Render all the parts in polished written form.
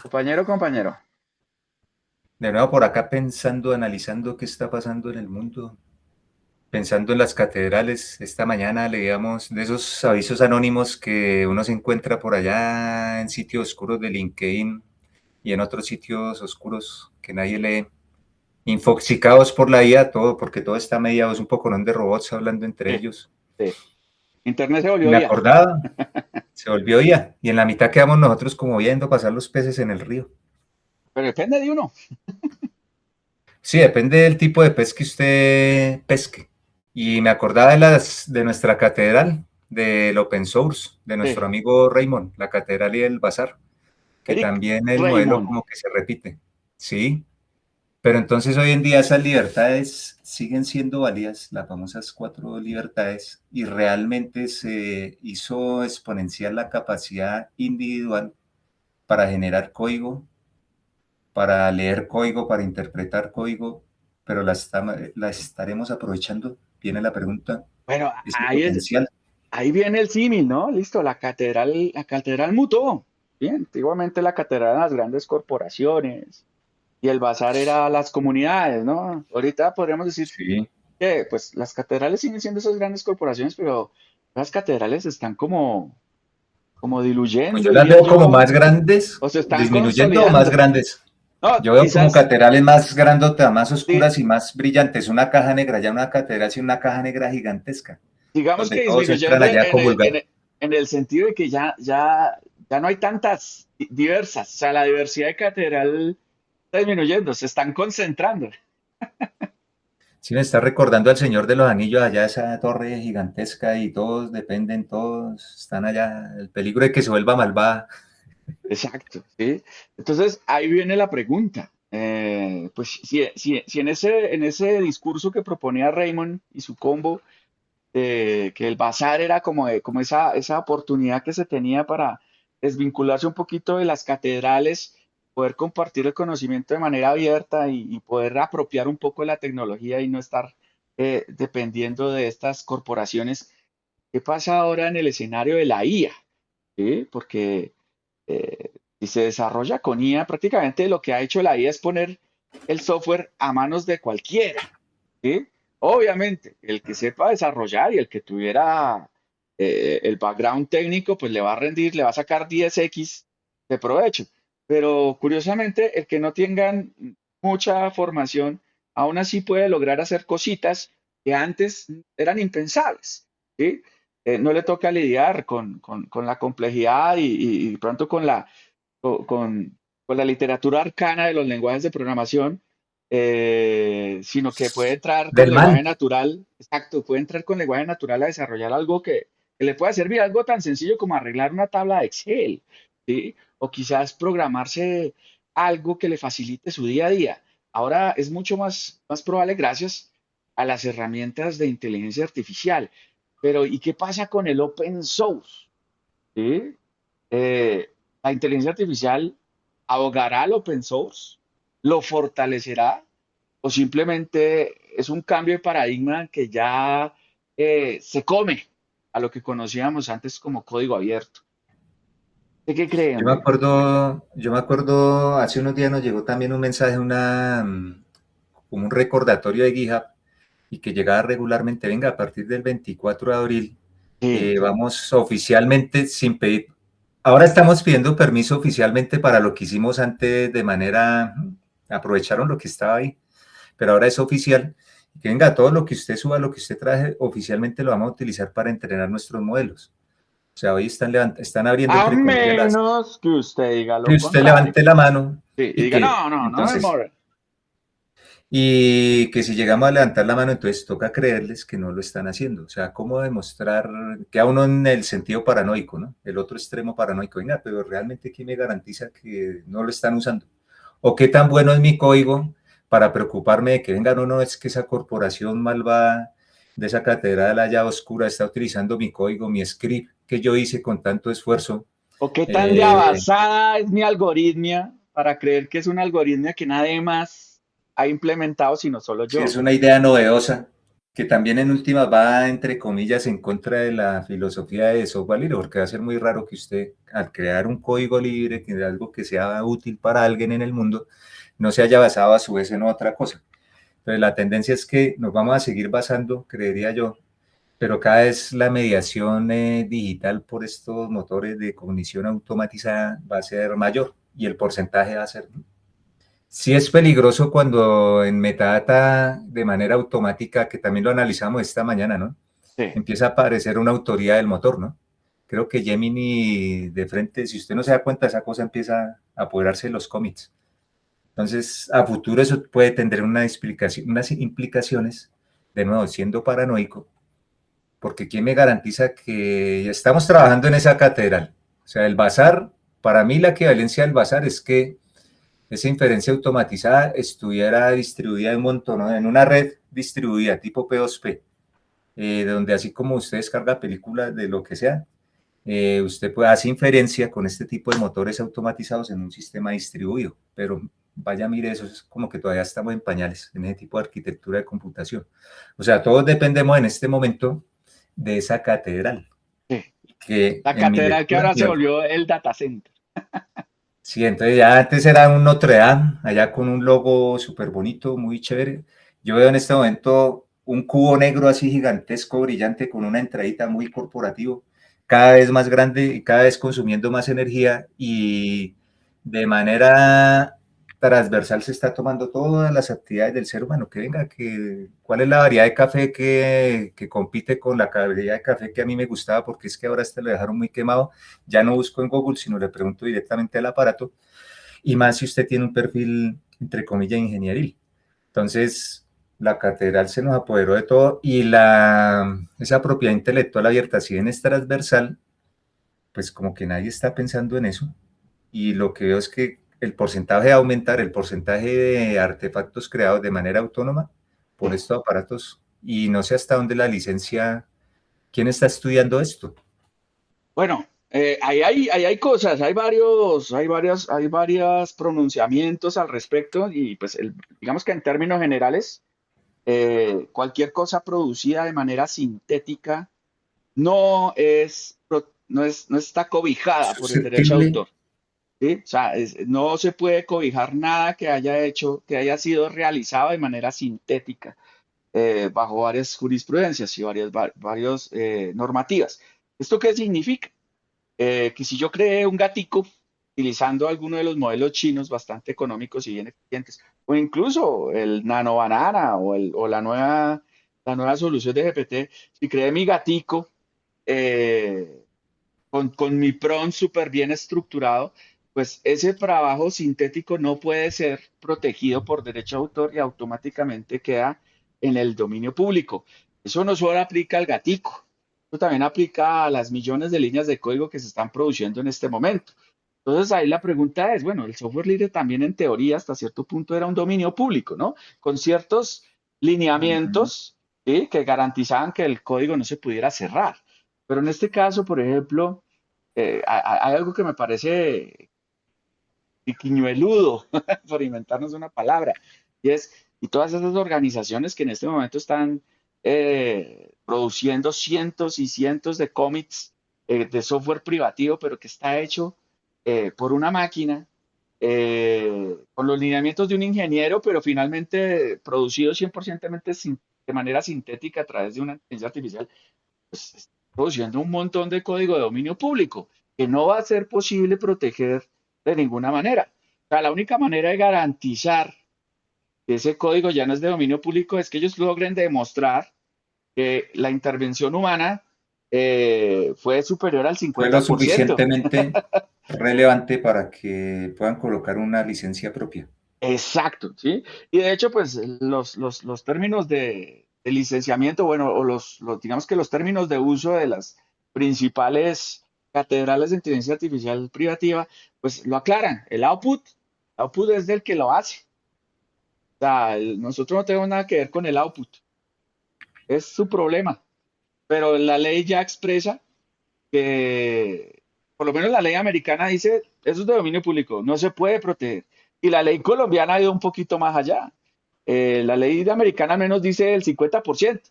Compañero, compañero. De nuevo por acá pensando, analizando qué está pasando en el mundo, pensando en las catedrales. Esta mañana leíamos de esos avisos anónimos que uno se encuentra por allá en sitios oscuros de LinkedIn y en otros sitios oscuros que nadie lee, infoxicados por la IA, todo, porque todo está mediado, es un poco de robots hablando entre Sí, ellos. sí. Internet se Y volvió me IA. acordaba, se volvió IA, y en la mitad quedamos nosotros como viendo pasar los peces en el río. Pero depende de uno. Sí, depende del tipo de pez que usted pesque. Y me acordaba de nuestra catedral, del open source, de Sí. nuestro amigo Raymond, la catedral y el bazar, que Eric también el modelo Raymond. como que se repite. Sí, pero entonces hoy en día esas libertades siguen siendo válidas, las famosas cuatro libertades, y realmente se hizo exponencial la capacidad individual para generar código, para leer código, para interpretar código, pero la estaremos aprovechando. Viene la pregunta, Bueno, ese potencial. ahí viene el símil, ¿no? Listo, la catedral mutó. Bien, antiguamente la catedral eran las grandes corporaciones y el bazar era las comunidades, ¿no? Ahorita podríamos decir Sí. que pues las catedrales siguen siendo esas grandes corporaciones, pero las catedrales están como Pues diluyendo, yo las diría veo como yo, más grandes, o se están disminuyendo o más consolidando. grandes. No, Yo veo como quizás, catedrales más grandotas, más di- oscuras y más brillantes. Una caja negra, ya una catedral y una caja negra gigantesca, digamos donde que todos entran disminuyendo allá a comulgar. en el sentido de que ya no hay tantas diversas, o sea, la diversidad de catedral está disminuyendo, se están concentrando. Sí, me está recordando al Señor de los Anillos, allá esa torre gigantesca y todos dependen, todos están allá. El peligro de que se vuelva malvada. Exacto, ¿sí? Entonces, ahí viene la pregunta. Pues si en ese discurso que proponía Raymond y su combo, que el bazar era como esa oportunidad que se tenía para desvincularse un poquito de las catedrales, poder compartir el conocimiento de manera abierta y poder apropiar un poco de la tecnología y no estar dependiendo de estas corporaciones. ¿Qué pasa ahora en el escenario de la IA? ¿Sí? Porque eh, si se desarrolla con IA, prácticamente lo que ha hecho la IA es poner el software a manos de cualquiera. ¿Sí? Obviamente, el que sepa desarrollar y el que tuviera el background técnico, pues le va a rendir, le va a sacar 10x de provecho. Pero curiosamente, el que no tenga mucha formación, aún así puede lograr hacer cositas que antes eran impensables. ¿Sí? No le toca lidiar con la complejidad y pronto con, con- con la literatura arcana de los lenguajes de programación, sino que puede entrar con Del lenguaje man. natural, exacto, puede entrar con lenguaje natural a desarrollar algo que le pueda servir, algo tan sencillo como arreglar una tabla de Excel, ¿sí? O quizás programarse algo que le facilite su día a día. Ahora es mucho más probable gracias a las herramientas de inteligencia artificial. Pero, ¿y qué pasa con el open source? ¿Sí? La inteligencia artificial ahogará al open source, lo fortalecerá o simplemente es un cambio de paradigma que ya se come a lo que conocíamos antes como código abierto. ¿De qué cree, hombre? Yo me acuerdo, hace unos días nos llegó también un mensaje, como un recordatorio de GitHub y que llegaba regularmente, venga, a partir del 24 de abril, Sí, vamos oficialmente sin pedir. Ahora estamos pidiendo permiso oficialmente para lo que hicimos antes de manera, aprovecharon lo que estaba ahí, pero ahora es oficial. Que venga, todo lo que usted suba, lo que usted traje, oficialmente lo vamos a utilizar para entrenar nuestros modelos. O sea, hoy están abriendo, a entre comillas, menos que usted diga que lo usted contrario. levante la mano Sí, y y diga, que no, no, no me entonces, more. y que si llegamos a levantar la mano, entonces toca creerles que no lo están haciendo. O sea, cómo demostrar que a uno en el sentido paranoico, ¿no? El otro extremo paranoico, venga, pero realmente ¿quién me garantiza que no lo están usando? ¿O qué tan bueno es mi código para preocuparme de que, venga, no, no, es que esa corporación malvada de esa catedral allá oscura está utilizando mi código, mi script que yo hice con tanto esfuerzo? ¿O qué tan de eh, avanzada es mi algoritmia para creer que es una algoritmia que nadie más ha implementado sino solo si yo? es una idea novedosa. que también en últimas va, entre comillas, en contra de la filosofía de software libre, porque va a ser muy raro que usted, al crear un código libre, que algo que sea útil para alguien en el mundo, no se haya basado a su vez en otra cosa. Entonces, la tendencia es que nos vamos a seguir basando, creería yo, pero cada vez la mediación digital por estos motores de cognición automatizada va a ser mayor y el porcentaje va a ser. Sí es peligroso cuando en metadata de manera automática, que también lo analizamos esta mañana, ¿no? Sí. Empieza a aparecer una autoría del motor, ¿no? Creo que Gemini de frente, si usted no se da cuenta, esa cosa empieza a apoderarse de los commits. Entonces, a futuro eso puede tener una explicación, unas implicaciones, de nuevo, siendo paranoico, porque ¿quién me garantiza que ya estamos trabajando en esa catedral? O sea, el bazar, para mí la equivalencia del bazar es que esa inferencia automatizada estuviera distribuida en un montón, ¿no? En una red distribuida tipo P2P, donde así como usted descarga películas de lo que sea, usted puede hacer inferencia con este tipo de motores automatizados en un sistema distribuido, pero vaya, mire, eso es como que todavía estamos en pañales en ese tipo de arquitectura de computación. O sea, todos dependemos en este momento de esa catedral, Sí. que La en mi catedral que lectura, ahora se volvió el data center. sí, entonces ya antes era un Notre Dame, allá con un logo súper bonito, muy chévere. Yo veo en este momento un cubo negro así gigantesco, brillante, con una entradita muy corporativo, cada vez más grande y cada vez consumiendo más energía y de manera transversal se está tomando todas las actividades del ser humano. Que venga, que, ¿cuál es la variedad de café que compite con la variedad de café que a mí me gustaba? Porque es que ahora este lo dejaron muy quemado, ya no busco en Google, sino le pregunto directamente al aparato, y más si usted tiene un perfil, entre comillas, ingenieril. Entonces, la catedral se nos apoderó de todo y esa propiedad intelectual abierta, si bien es transversal, pues como que nadie está pensando en eso. Y lo que veo es que el porcentaje de aumentar, el porcentaje de artefactos creados de manera autónoma por Sí. estos aparatos, y no sé hasta dónde la licencia, ¿quién está estudiando esto? Bueno, ahí hay cosas, hay varios pronunciamientos al respecto y pues digamos que en términos generales, cualquier cosa producida de manera sintética no está cobijada por el derecho de Susceptible. autor, ¿sí? O sea, no se puede cobijar nada que haya sido realizado de manera sintética, bajo varias jurisprudencias y varias normativas. ¿Esto qué significa? Que si yo creé un gatico utilizando alguno de los modelos chinos bastante económicos y bien eficientes, o incluso el Nano Banana o la nueva solución de GPT, si creé mi gatico con mi prompt súper bien estructurado, pues ese trabajo sintético no puede ser protegido por derecho de autor y automáticamente queda en el dominio público. Eso no solo aplica al gatico, eso también aplica a las millones de líneas de código que se están produciendo en este momento. Entonces ahí la pregunta es, bueno, el software libre también en teoría hasta cierto punto era un dominio público, ¿no? Con ciertos lineamientos, ¿sí? Que garantizaban que el código no se pudiera cerrar. Pero en este caso, por ejemplo, hay algo que me parece tiquiñueludo, por inventarnos una palabra, y todas esas organizaciones que en este momento están produciendo cientos y cientos de commits de software privativo, pero que está hecho por una máquina, con los lineamientos de un ingeniero, pero finalmente producido 100% de manera sintética a través de una inteligencia artificial, pues está produciendo un montón de código de dominio público que no va a ser posible proteger de ninguna manera. O sea, la única manera de garantizar que ese código ya no es de dominio público es que ellos logren demostrar que la intervención humana fue superior al Fue lo 50%. suficientemente relevante para que puedan colocar una licencia propia. Exacto, ¿sí? Y de hecho, pues los términos de licenciamiento, bueno, digamos que los términos de uso de las principales catedrales de inteligencia artificial privativa, pues lo aclaran. El output es del que lo hace. O sea, nosotros no tenemos nada que ver con el output, es su problema. Pero la ley ya expresa que, por lo menos la ley americana dice, eso es de dominio público, no se puede proteger. Y la ley colombiana ha ido un poquito más allá. La ley americana al menos dice el 50%.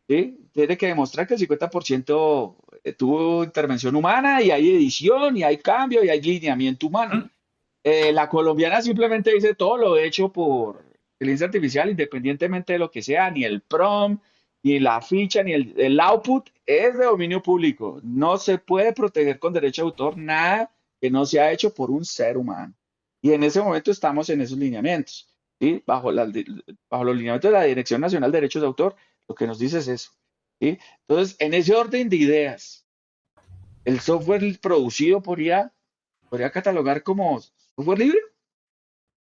¿sí? Tiene que demostrar que el 50% tuvo intervención humana y hay edición y hay cambio y hay lineamiento humano. ¿Mm? La colombiana simplemente dice todo lo hecho por inteligencia artificial, independientemente de lo que sea, ni el prompt, ni la ficha, ni el output es de dominio público. No se puede proteger con derecho de autor nada que no sea hecho por un ser humano. Y en ese momento estamos en esos lineamientos, ¿sí? Bajo los lineamientos de la Dirección Nacional de Derechos de Autor, lo que nos dice es eso, ¿sí? Entonces, en ese orden de ideas, el software producido por IA podría catalogar como software libre.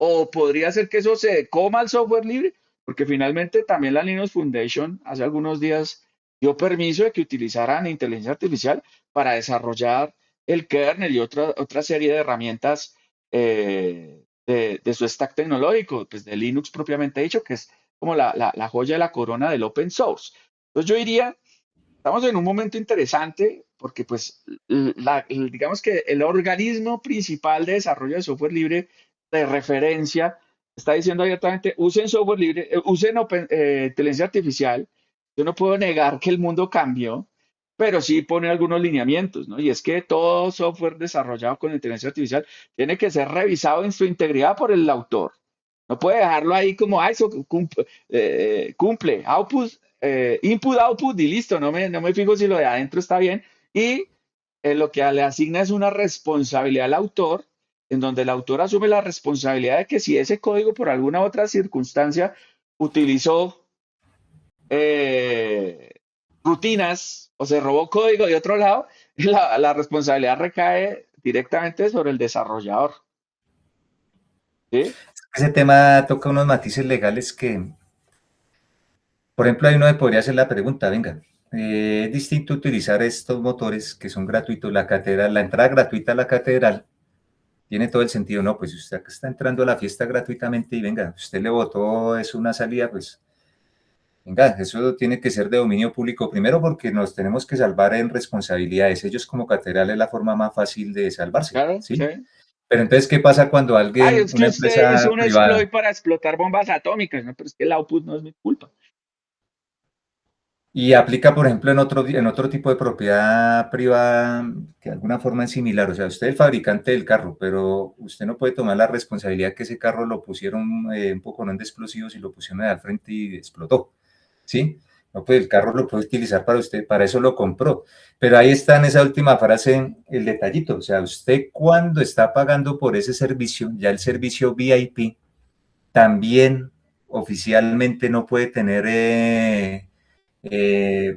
O podría ser que eso se coma el software libre, porque finalmente también la Linux Foundation hace algunos días dio permiso de que utilizaran inteligencia artificial para desarrollar el kernel y otra serie de herramientas de su stack tecnológico, pues de Linux propiamente dicho, que es como la joya de la corona del open source. Entonces yo diría, estamos en un momento interesante porque pues digamos que el organismo principal de desarrollo de software libre de referencia está diciendo abiertamente, usen software libre, usen inteligencia artificial. Yo no puedo negar que el mundo cambió, pero sí pone algunos lineamientos, ¿no? Y es que todo software desarrollado con inteligencia artificial tiene que ser revisado en su integridad por el autor. No puede dejarlo ahí como, ah, eso cumple, output, input, output y listo, no me fijo si lo de adentro está bien. Y lo que le asigna es una responsabilidad al autor, en donde el autor asume la responsabilidad de que si ese código por alguna otra circunstancia utilizó eh, rutinas o se robó código de otro lado, la responsabilidad recae directamente sobre el desarrollador. ¿Sí? Ese tema toca unos matices legales que, por ejemplo, ahí uno me podría hacer la pregunta, venga, es distinto utilizar estos motores que son gratuitos, la catedral, la entrada gratuita a la catedral, tiene todo el sentido, ¿no? Pues usted acá está entrando a la fiesta gratuitamente y venga, usted le votó, es una salida, pues venga, eso tiene que ser de dominio público primero porque nos tenemos que salvar en responsabilidades. Ellos como catedral es la forma más fácil de salvarse, Claro, ¿sí? sí. Pero entonces, ¿qué pasa cuando Ay, alguien, es que una usted hizo empresa un privada, exploit para explotar bombas atómicas, ¿no? Pero es que el output no es mi culpa. y aplica, por ejemplo, en otro tipo de propiedad privada que de alguna forma es similar? O sea, usted es el fabricante del carro, pero usted no puede tomar la responsabilidad que ese carro lo pusieron un poco de explosivos y lo pusieron al frente y explotó, ¿sí? No, pues el carro lo puede utilizar para usted, para eso lo compró. Pero ahí está en esa última frase el detallito. O sea, usted cuando está pagando por ese servicio, ya el servicio VIP, también oficialmente no puede tener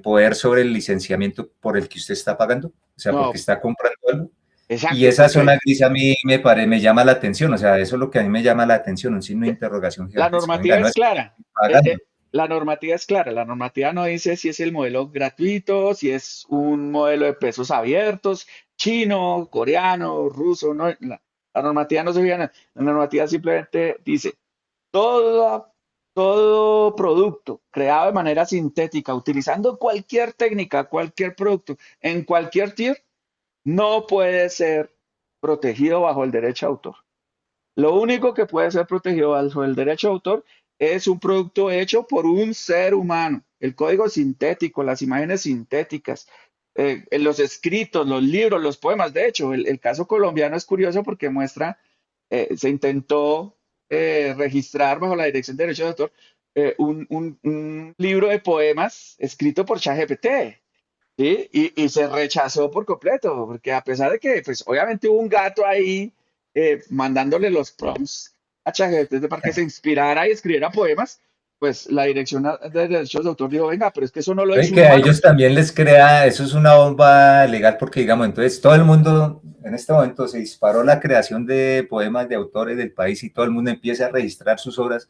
poder sobre el licenciamiento por el que usted está pagando, o sea, porque No, está comprando algo. Y exacto, esa porque zona gris a mí me llama la atención, o sea, eso es lo que a mí me llama la atención, un signo de interrogación la gigantesco. Venga, normativa no es es clara. Eh, pagando. eh, la normativa es clara. La normativa no dice si es el modelo gratuito, si es un modelo de pesos abiertos, chino, coreano, ruso. No, la normativa no se fija en eso. La normativa simplemente dice todo, todo producto creado de manera sintética, utilizando cualquier técnica, cualquier producto, en cualquier tier, no puede ser protegido bajo el derecho de autor. Lo único que puede ser protegido bajo el derecho de autor es un producto hecho por un ser humano. El código sintético, las imágenes sintéticas, los escritos, los libros, los poemas. De hecho, el caso colombiano es curioso porque muestra, se intentó registrar bajo la Dirección de Derechos de Autor un libro de poemas escrito por ChatGPT. ¿Sí? Y se rechazó por completo, porque a pesar de que, pues, obviamente hubo un gato ahí mandándole los prompts a ChatGPT para que se inspirara y escribiera poemas, pues la Dirección de Derechos de Autor dijo, venga, pero es que eso no lo Oye, hizo un que a humano. ellos también les crea, eso es una bomba legal porque, digamos, entonces todo el mundo, en este momento se disparó la creación de poemas de autores del país y todo el mundo empieza a registrar sus obras.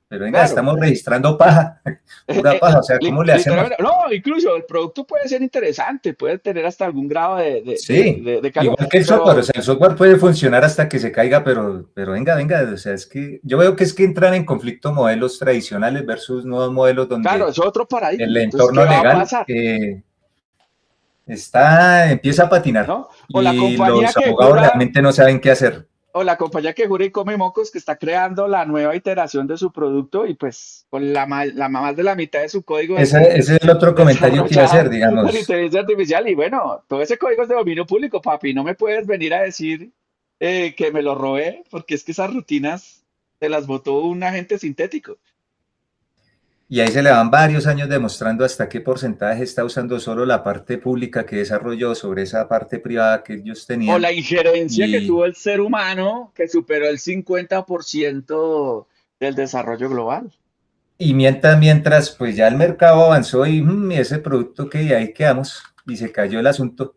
Pero venga, Claro, estamos registrando paja, pura paja, o sea, ¿cómo le hacemos? literalmente, no, incluso el producto puede ser interesante, puede tener hasta algún grado Sí, de calidad, igual que el software, o pero sea, el software puede funcionar hasta que se caiga, pero venga, o sea, es que yo veo que es que entran en conflicto modelos tradicionales versus nuevos modelos claro, donde es otro el paradigma. Entonces, ¿qué entorno va a legal pasar? empieza a patinar ¿No? O la y compañía los que abogados cura realmente no saben qué hacer. o la compañía que jura y come mocos que está creando la nueva iteración de su producto y pues con la más de la mitad de su código Ese es el otro comentario que iba a hacer, desarrollada con digamos. inteligencia artificial y bueno, todo ese código es de dominio público, papi, no me puedes venir a decir que me lo robé porque es que esas rutinas se las botó un agente sintético. Y ahí se le van varios años demostrando hasta qué porcentaje está usando solo la parte pública que desarrolló sobre esa parte privada que ellos O la tenían. injerencia que Y, tuvo el ser humano que superó el 50% del desarrollo global. y mientras, pues ya el mercado avanzó y ese producto que ahí quedamos y se cayó el asunto.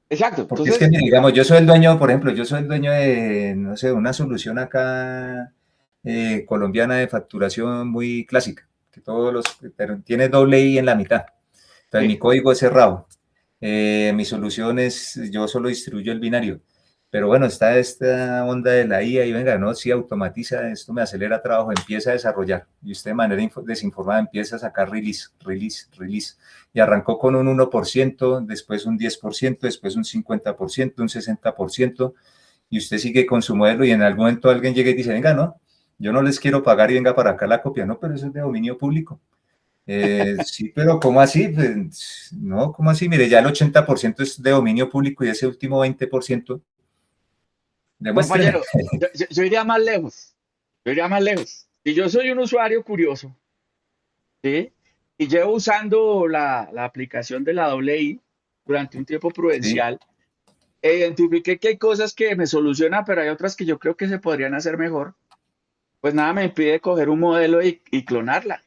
Exacto, Porque es que, entonces, mire, digamos, yo soy el dueño, por ejemplo, yo soy el dueño de, no sé, una solución acá colombiana de facturación muy clásica, que todos los, pero tiene doble I en la mitad. Entonces mi sí. código es cerrado. Mi solución es, yo solo distribuyo el binario. Pero bueno, está esta onda de la IA y venga, no, si automatiza, esto me acelera trabajo, empieza a desarrollar. Y usted de manera desinformada empieza a sacar release, release, release. Y arrancó con un 1%, después un 10%, después un 50%, un 60%. Y usted sigue con su modelo y en algún momento alguien llega y dice, venga, no, yo no les quiero pagar y venga para acá la copia. No, pero eso es de dominio público. Sí, pero ¿cómo así? Pues, no, ¿cómo así? Mire, ya el 80% es de dominio público y ese último 20%, demuéstreme. Compañero, yo iría más lejos. Yo iría más lejos. Si yo soy un usuario curioso, ¿sí? Y llevo usando la aplicación de la doble I durante un tiempo Sí, prudencial, e identifiqué que hay cosas que me solucionan, pero hay otras que yo creo que se podrían hacer mejor. Pues nada me impide coger un modelo y clonarla,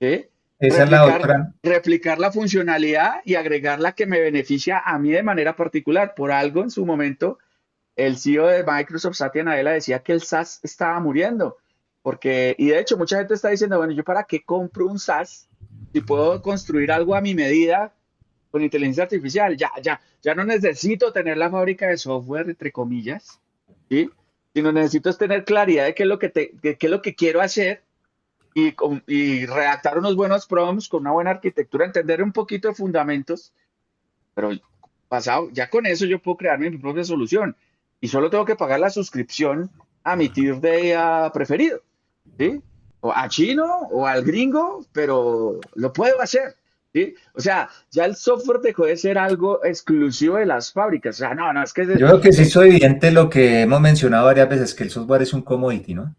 ¿sí? esa es la Replicar, otra. replicar la funcionalidad y agregar la que me beneficia a mí de manera particular. Por algo en su momento el CEO de Microsoft, Satya Nadella, decía que el SaaS estaba muriendo. Porque, y de hecho, mucha gente está diciendo, bueno, ¿yo para qué compro un SaaS si puedo construir algo a mi medida con inteligencia artificial? Ya no necesito tener la fábrica de software, entre comillas, ¿sí? Sino necesito es tener claridad de qué es lo que quiero hacer y redactar unos buenos prompts con una buena arquitectura, entender un poquito de fundamentos, pero pasado, ya con eso yo puedo crear mi propia solución y solo tengo que pagar la suscripción a mi tier de preferido, ¿sí? O a chino o al gringo, pero lo puedo hacer, ¿sí? O sea, ya el software dejó de ser algo exclusivo de las fábricas. O sea, no, es que Yo creo que sí soy evidente lo que hemos mencionado varias veces, que el software es un commodity, ¿no?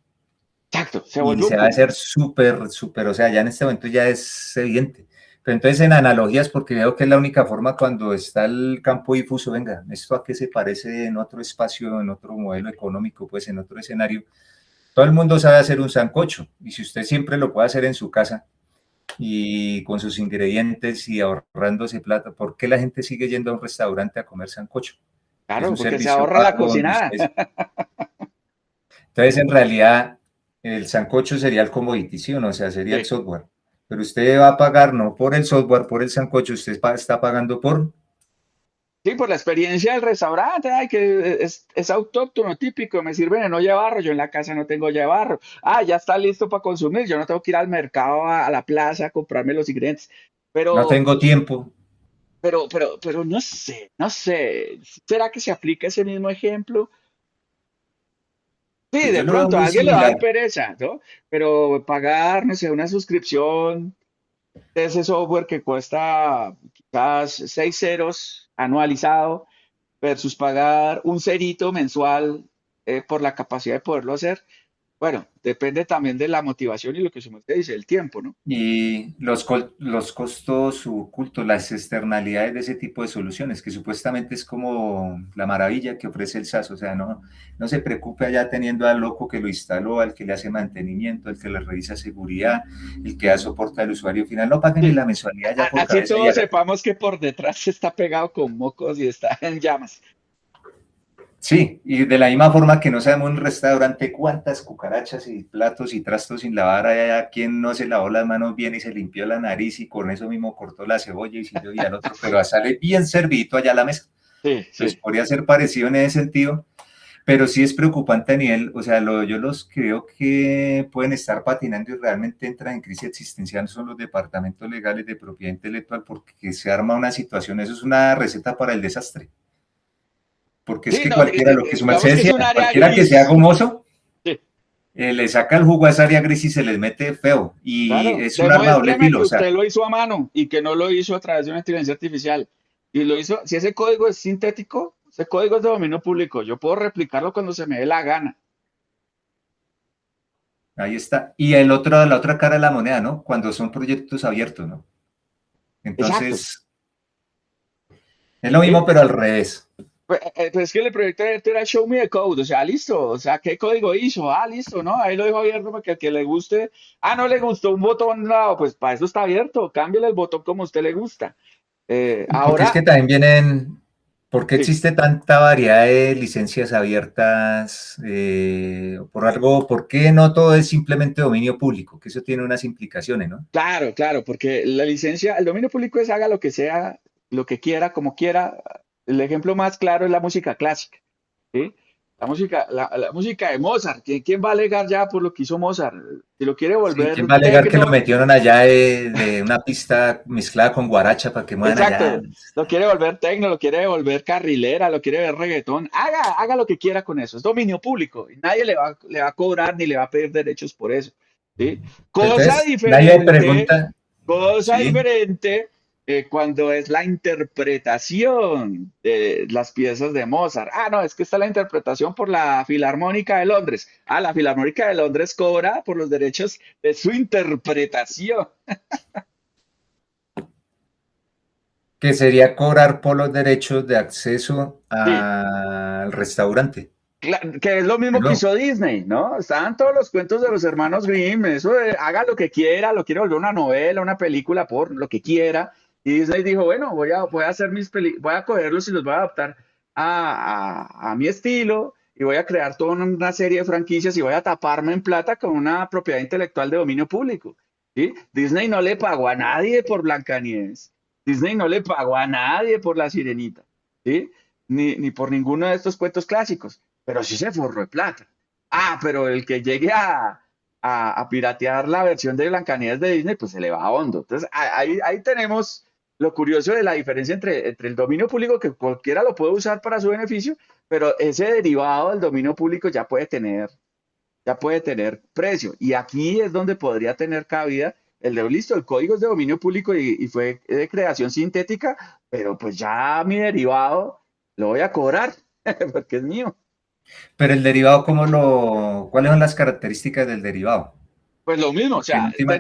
exacto, se Y volvió un se va a hacer commodity. súper, súper, o sea, ya en este momento ya es evidente. Pero entonces en analogías, porque veo que es la única forma cuando está el campo difuso, venga, ¿esto a qué se parece en otro espacio, en otro modelo económico, pues en otro escenario? Todo el mundo sabe hacer un sancocho y si usted siempre lo puede hacer en su casa y con sus ingredientes y ahorrándose plata, ¿por qué la gente sigue yendo a un restaurante a comer sancocho? Es Claro, un porque se servicio ahorra la pago donde cocinada. ustedes... Entonces, en realidad, el sancocho sería el commodity, ¿sí o no? O sea, sería el Sí. software. Pero usted va a pagar no por el software, por el sancocho, usted está pagando por... Sí, por la experiencia del restaurante, ay, que es autóctono, típico, me sirven en olla de barro, yo en la casa no tengo olla de barro. Ah, ya está listo para consumir, yo no tengo que ir al mercado, a la plaza, a comprarme los ingredientes. No Pero, tengo tiempo. pero no sé, ¿será que se aplica ese mismo ejemplo? Sí, Pues yo de lo veo pronto a muy alguien le va a dar similar. pereza, ¿no? Pero pagar, no sé, una suscripción de ese software que cuesta quizás 6 ceros anualizado versus pagar un cerito mensual por la capacidad de poderlo hacer. Bueno, depende también de la motivación y lo que se me dice, el tiempo, ¿no? Y los costos ocultos, las externalidades de ese tipo de soluciones, que supuestamente es como la maravilla que ofrece el SaaS, o sea, no se preocupe allá teniendo al loco que lo instaló, al que le hace mantenimiento, al que le revisa seguridad, el que da soporte al usuario final, no paguen ni Sí, la mensualidad ya por así cabeza y todos haga. sepamos que por detrás está pegado con mocos y está en llamas. Sí, y de la misma forma que no sabemos en un restaurante cuántas cucarachas y platos y trastos sin lavar hay allá, quien no se lavó las manos bien y se limpió la nariz y con eso mismo cortó la cebolla y sirvió y al otro, pero sale bien servidito allá a la mesa. Sí, Entonces sí. podría ser parecido en ese sentido, pero sí es preocupante a nivel, o sea, yo los creo que pueden estar patinando y realmente entran en crisis existencial son los departamentos legales de propiedad intelectual porque se arma una situación, eso es una receta para el desastre. porque es Sí, que no, cualquiera, lo que su merced digamos que es decía, un área cualquiera que sea gris. gomoso, Sí, le saca el jugo a esa área gris y se les mete feo, y claro, es un arma de doble demuéstreme filo, que o sea, usted lo hizo a mano y que no lo hizo a través de una inteligencia artificial. Y lo hizo, si ese código es sintético, ese código es de dominio público. Yo puedo replicarlo cuando se me dé la gana. ahí está. Y el otro, la otra cara de la moneda, ¿no? Cuando son proyectos abiertos, ¿no? Exacto. Entonces, es lo ¿Sí? mismo, pero al revés. Pues es que el proyecto abierto era Show Me the Code, o sea, listo, o sea, ¿qué código hizo? Ah, listo, ¿no? Ahí lo dejo abierto para que al que le guste. Ah, no le gustó un botón, no, pues para eso está abierto, cámbiale el botón como a usted le gusta. Porque es que Ahora, también vienen, ¿por qué sí, existe tanta variedad de licencias abiertas? Por algo, ¿por qué no todo es simplemente dominio público? Que eso tiene unas implicaciones, ¿no? claro, claro, porque la licencia, el dominio público es haga lo que sea, lo que quiera, como quiera. El ejemplo más claro es la música clásica, ¿sí? La música de Mozart, ¿quién va a alegar ya por lo que hizo Mozart? Si lo quiere Sí, ¿quién volver va a alegar que lo tecno, metieron allá de una pista mezclada con guaracha para que muevan allá? exacto, lo quiere volver tecno, lo quiere volver carrilera, lo quiere ver reggaetón, haga lo que quiera con eso, es dominio público y nadie le va a cobrar ni le va a pedir derechos por eso, ¿sí? Cosa Entonces, nadie diferente, pregunta, cosa sí, diferente cuando es la interpretación de las piezas de Mozart. Ah, no, es que está la interpretación por la Filarmónica de Londres. Ah, la Filarmónica de Londres cobra por los derechos de su interpretación. que sería cobrar por los derechos de acceso Sí, al restaurante. Que es lo mismo que ¿No? hizo Disney, ¿no? Estaban todos los cuentos de los hermanos Grimm, eso de haga lo que quiera, lo quiere volver una novela, una película, por lo que quiera. Y Disney dijo, bueno, voy a hacer voy a cogerlos y los voy a adaptar a mi estilo y voy a crear toda una serie de franquicias y voy a taparme en plata con una propiedad intelectual de dominio público. ¿Sí? Disney no le pagó a nadie por Blancanieves. Disney no le pagó a nadie por La Sirenita. ¿Sí? Ni por ninguno de estos cuentos clásicos, pero sí se forró de plata. Ah, pero el que llegue a piratear la versión de Blancanieves de Disney, pues se le va a hondo. Entonces, ahí tenemos lo curioso de la diferencia entre el dominio público, que cualquiera lo puede usar para su beneficio, pero ese derivado del dominio público ya puede tener precio. Y aquí es donde podría tener cabida el de, listo, el código es de dominio público y fue de creación sintética, pero pues ya mi derivado lo voy a cobrar porque es mío. Pero el derivado, ¿cuáles son las características del derivado? Pues lo mismo, o Porque en sea, última,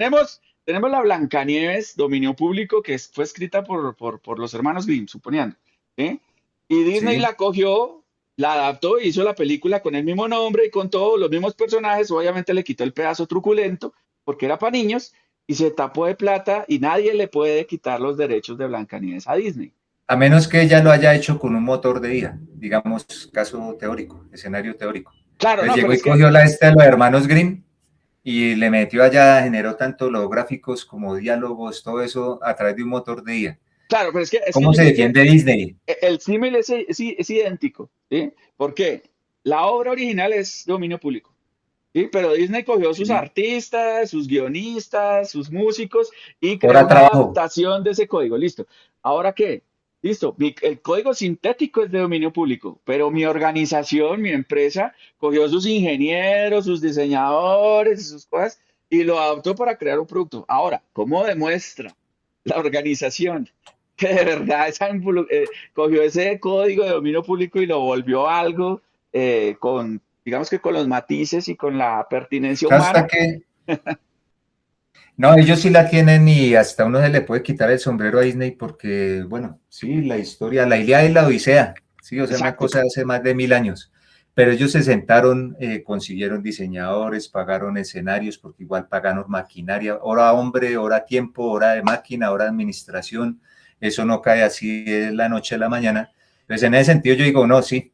tenemos la Blancanieves, dominio público, que fue escrita por los hermanos Grimm, suponiendo, ¿sí? Y Disney sí. la cogió, la adaptó e hizo la película con el mismo nombre y con todos los mismos personajes, obviamente le quitó el pedazo truculento, porque era para niños, y se tapó de plata y nadie le puede quitar los derechos de Blancanieves a Disney. A menos que ella lo haya hecho con un motor de IA, digamos, caso teórico, escenario teórico. Claro, Entonces no, pero llegó y es que cogió la esta de los hermanos Grimm y le metió allá, generó tanto los gráficos como diálogos, todo eso a través de un motor de IA. Claro, pero es que ¿Cómo yo se creo que defiende Disney? el símil es idéntico, ¿sí? ¿Por qué? La obra original es dominio público, ¿sí? Pero Disney cogió sus Sí. artistas, sus guionistas, sus músicos y creó Hora una trabajo. adaptación de ese código. Listo. ¿Ahora qué? Listo. El código sintético es de dominio público, pero mi organización, mi empresa, cogió sus ingenieros, sus diseñadores y sus cosas y lo adaptó para crear un producto. Ahora, ¿cómo demuestra la organización que de verdad cogió ese código de dominio público y lo volvió algo con, digamos que con los matices y con la pertinencia Hasta humana? que, no, ellos sí la tienen y hasta uno se le puede quitar el sombrero a Disney porque, bueno, sí, la historia, la Ilíada y la Odisea, sí, o sea, una Exacto. cosa de hace más de 1000 años. Pero ellos se sentaron, consiguieron diseñadores, pagaron escenarios, porque igual pagaron maquinaria, hora hombre, hora tiempo, hora de máquina, hora de administración. Eso no cae así de la noche a la mañana. Entonces, en ese sentido, yo digo, no, sí,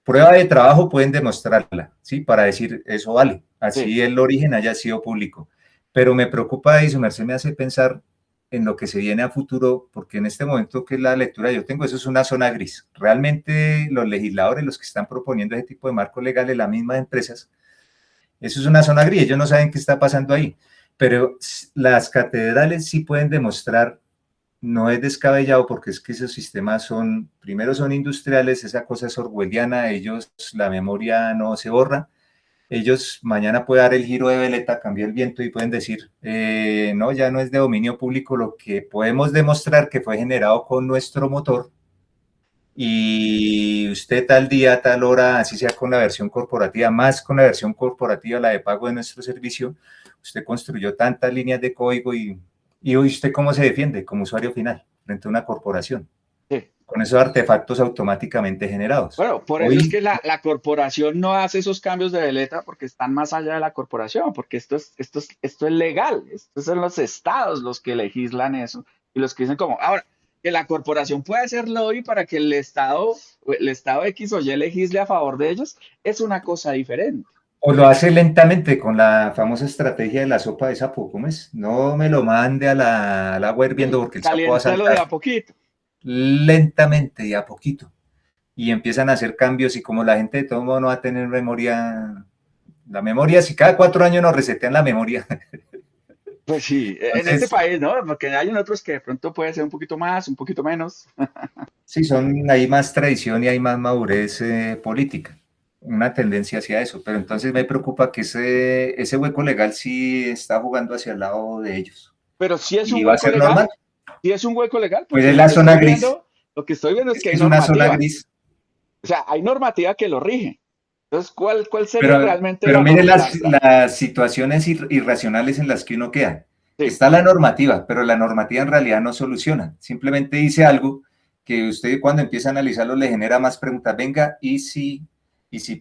prueba de trabajo pueden demostrarla, ¿sí? Para decir, eso vale, Sí, así el origen haya sido público. Pero me preocupa y su merced me hace pensar en lo que se viene a futuro, porque en este momento que es la lectura yo tengo, eso es una zona gris. Realmente los legisladores, los que están proponiendo ese tipo de marcos legales, las mismas empresas, eso es una zona gris, ellos no saben qué está pasando ahí. Pero las catedrales sí pueden demostrar no es descabellado porque es que esos sistemas son, primero son industriales, esa cosa es orwelliana, ellos, la memoria no se borra, ellos mañana puede dar el giro de veleta, cambiar el viento y pueden decir, no, ya no es de dominio público, lo que podemos demostrar que fue generado con nuestro motor y usted tal día, tal hora, así sea con la versión corporativa, más con la versión corporativa, la de pago de nuestro servicio, usted construyó tantas líneas de código y hoy usted cómo se defiende como usuario final frente a una corporación Sí. con esos artefactos automáticamente generados. Bueno, por eso es Hoy, que la corporación no hace esos cambios de veleta porque están más allá de la corporación, porque esto es legal, estos son los estados los que legislan eso y los que dicen como, ahora, que la corporación puede hacer lobby para que el estado X o Y legisle a favor de ellos, es una cosa diferente. o lo hace lentamente con la famosa estrategia de la sopa de sapo, ¿cómo es? No me lo mande al agua hirviendo Sí, porque el sapo va a caliéntalo de saltar a poquito. lentamente y a poquito. Y empiezan a hacer cambios y como la gente de todo modo no va a tener memoria, la memoria, si cada 4 años nos resetean la memoria. Pues sí, en este Entonces, país, ¿no? Porque hay en otros que de pronto puede ser un poquito más, un poquito menos. sí, hay más tradición y hay más madurez política, una tendencia hacia eso, pero entonces me preocupa que ese hueco legal sí está jugando hacia el lado de ellos. Pero si es un Y va a hueco ser legal, normal, si es un hueco legal, pues porque es la zona gris, lo que estoy viendo es es que que hay es una zona normativa. gris. O sea, hay normativa que lo rige. Entonces, ¿cuál sería Pero, realmente pero mire las situaciones irracionales en las que uno queda. sí, Está la normativa, pero la normativa en realidad no soluciona. Simplemente dice algo que usted cuando empieza a analizarlo le genera más preguntas. Venga, y si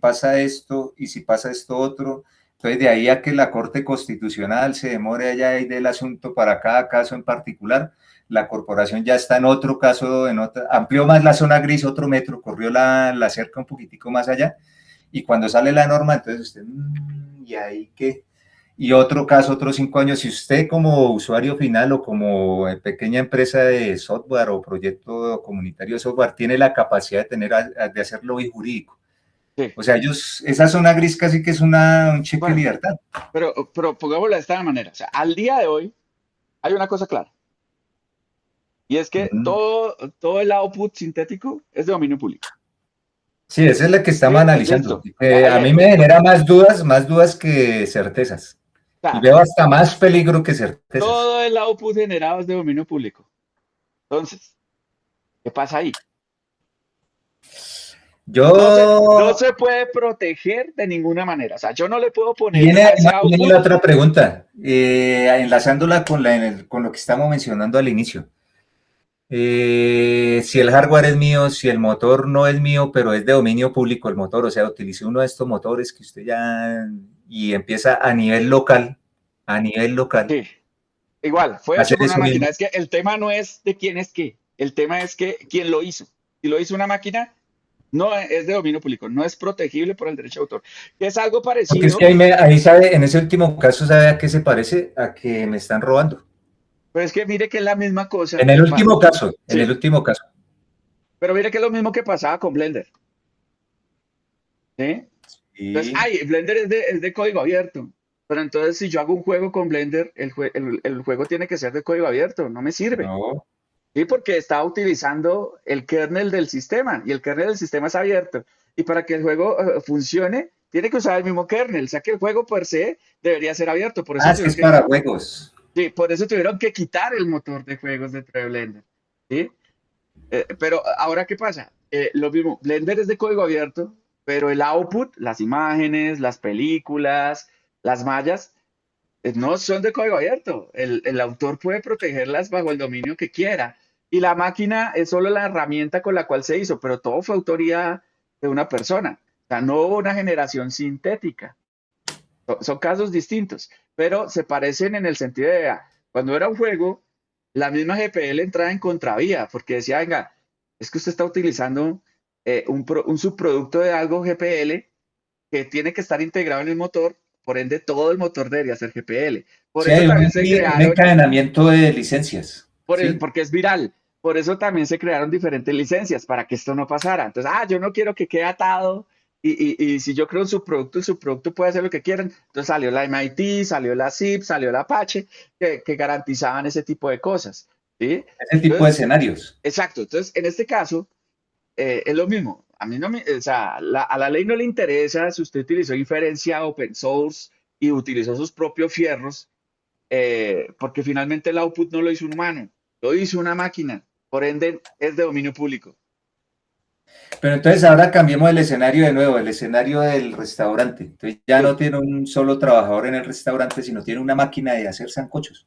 pasa esto, y si pasa esto otro. Entonces, de ahí a que la Corte Constitucional se demore allá y del asunto para cada caso en particular, la corporación ya está en otro caso, amplió más la zona gris, otro metro, corrió la cerca un poquitico más allá y cuando sale la norma, entonces usted, ¿y ahí qué? Y otro caso, otros 5 años, si usted como usuario final o como pequeña empresa de software o proyecto comunitario de software tiene la capacidad de hacer lobby jurídico. sí. O sea, ellos, esa zona gris casi que es un cheque de Bueno, libertad. pero pongámoslo de esta manera. O sea, al día de hoy hay una cosa clara. Y es que Mm. todo el output sintético es de dominio público. Sí, esa es la que estamos ¿Sí? analizando. Listo. Ahí A mí hay. me genera más dudas que certezas. O Y sea, veo hasta más peligro que certezas. todo el output generado es de dominio público. Entonces, ¿qué pasa ahí? No Yo se puede proteger de ninguna manera. O sea, yo no le puedo Y poner viene, a ese viene output. la otra pregunta, enlazándola con lo que estamos mencionando al inicio. Si el hardware es mío, si el motor no es mío, pero es de dominio público el motor, o sea, utilice uno de estos motores que usted ya y empieza a nivel local, Sí, igual, fue a hecho hacer por una eso máquina. mismo. Es que el tema no es de quién es qué. El tema es que quién lo hizo. Si lo hizo una máquina, no es de dominio público, no es protegible por el derecho de autor. Que es algo Porque es que parecido, ahí sabe, en ese último caso, ¿sabe a qué se parece? A que me están robando. pero es que mire que es la misma cosa En el último caso, en el Sí, último caso. pero mire que es lo mismo que pasaba con Blender. ¿Sí? Entonces, Y ay, Blender es de código abierto. Pero entonces, si yo hago un juego con Blender, el juego tiene que ser de código abierto, no me sirve. no, Sí, porque está utilizando el kernel del sistema y el kernel del sistema es abierto. Y para que el juego funcione, tiene que usar el mismo kernel. O sea que el juego per se debería ser abierto. es que es para juegos. Sí, por eso tuvieron que quitar el motor de juegos dentro de Blender. ¿Sí? Pero ahora, ¿qué pasa? Lo mismo, Blender es de código abierto, pero el output, las imágenes, las películas, las mallas, no son de código abierto. El autor puede protegerlas bajo el dominio que quiera. Y la máquina es solo la herramienta con la cual se hizo, pero todo fue autoría de una persona. O sea, no hubo una generación sintética. Son casos distintos, pero se parecen en el sentido de, cuando era un juego, la misma GPL entraba en contravía, porque decía, venga, es que usted está utilizando un subproducto de algo GPL que tiene que estar integrado en el motor, por ende todo el motor debería ser GPL. Por Sí, eso hay también se un crearon, encadenamiento de licencias, ¿sí? porque es viral, por eso también se crearon diferentes licencias para que esto no pasara. Entonces, yo no quiero que quede atado y si yo creo un subproducto, el subproducto puede hacer lo que quieran. Entonces salió la MIT, salió la ZIP, salió la Apache, que garantizaban ese tipo de cosas. ¿sí? Ese tipo de Entonces, escenarios. exacto. Entonces, en este caso, es lo mismo. A mí no me, o sea, a la ley no le interesa si usted utilizó inferencia open source y utilizó sus propios fierros, porque finalmente el output no lo hizo un humano, lo hizo una máquina. Por ende, es de dominio público. Pero entonces ahora cambiemos el escenario de nuevo, el escenario del restaurante. Entonces ya no Sí, tiene un solo trabajador en el restaurante, sino tiene una máquina de hacer sancochos.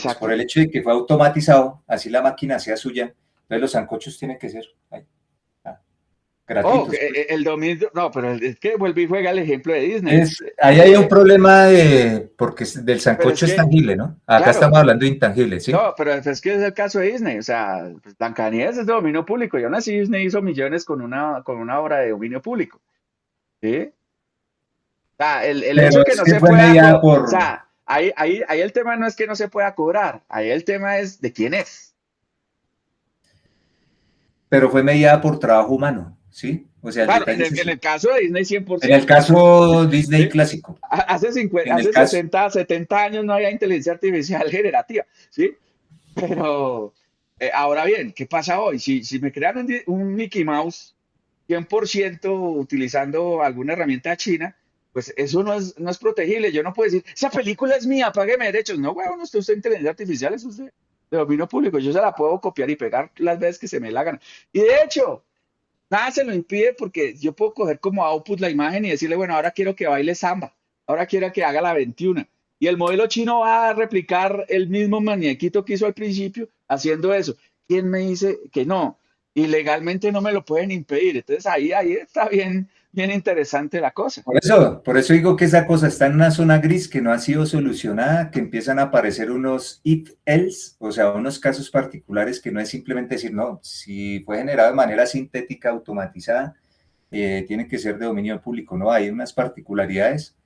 Pues por exacto. el hecho de que fue automatizado, así la máquina sea suya, entonces los sancochos tienen que ser ah, Oh, gratuitos, pues. el dominio, no, pero es que vuelve y juega el ejemplo de Disney. Ahí hay un problema porque del Pero es sancocho es que, tangible, ¿no? Acá claro, estamos hablando de intangible, ¿sí? no, pero es que es el caso de Disney. O sea, pues, Blancanieves es de dominio público y aún así Disney hizo millones con una obra de dominio público. ¿Sí? O sea, el Pero hecho que es no que se fue pueda, mediada o por, sea, ahí el tema no es que no se pueda cobrar, ahí el tema es de quién es. pero fue mediada por trabajo humano, ¿sí? O sea, el Claro, detalle es en ese. el caso de Disney cien por En el ciento caso Disney ¿sí? clásico, Hace en el hace caso, 70 años no había inteligencia artificial generativa, ¿sí? Pero ahora bien, ¿qué pasa hoy? Si me crean un Mickey Mouse 100% utilizando alguna herramienta china, pues eso no es protegible. Yo no puedo decir, esa película es mía, págueme derechos. No, weón, no está usted inteligencia artificial, eso es de dominio público. Yo se la puedo copiar y pegar las veces que se me la gana. Y de hecho, nada se lo impide porque yo puedo coger como output la imagen y decirle, bueno, ahora quiero que baile samba, ahora quiero que haga la 21. Y el modelo chino va a replicar el mismo muñequito que hizo al principio haciendo eso. ¿Quién me dice que no? Y legalmente no me lo pueden impedir. Entonces ahí está bien interesante la cosa. por eso digo que esa cosa está en una zona gris que no ha sido solucionada, que empiezan a aparecer unos if else, o sea, unos casos particulares que no es simplemente decir, no, si fue generado de manera sintética, automatizada, tiene que ser de dominio público, no, hay unas particularidades.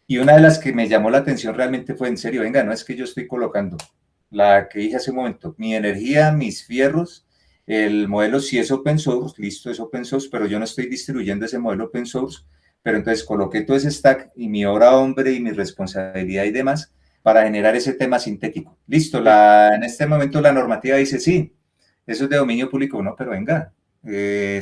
Y una de las que me llamó la atención realmente fue en serio, venga, no es que yo estoy colocando la que dije hace un momento, mi energía, mis fierros, el modelo sí es open source, listo, es open source, pero yo no estoy distribuyendo ese modelo open source, pero entonces coloqué todo ese stack y mi obra hombre y mi responsabilidad y demás para generar ese tema sintético. Listo, Sí. en este momento la normativa dice sí, eso es de dominio público, no, pero venga,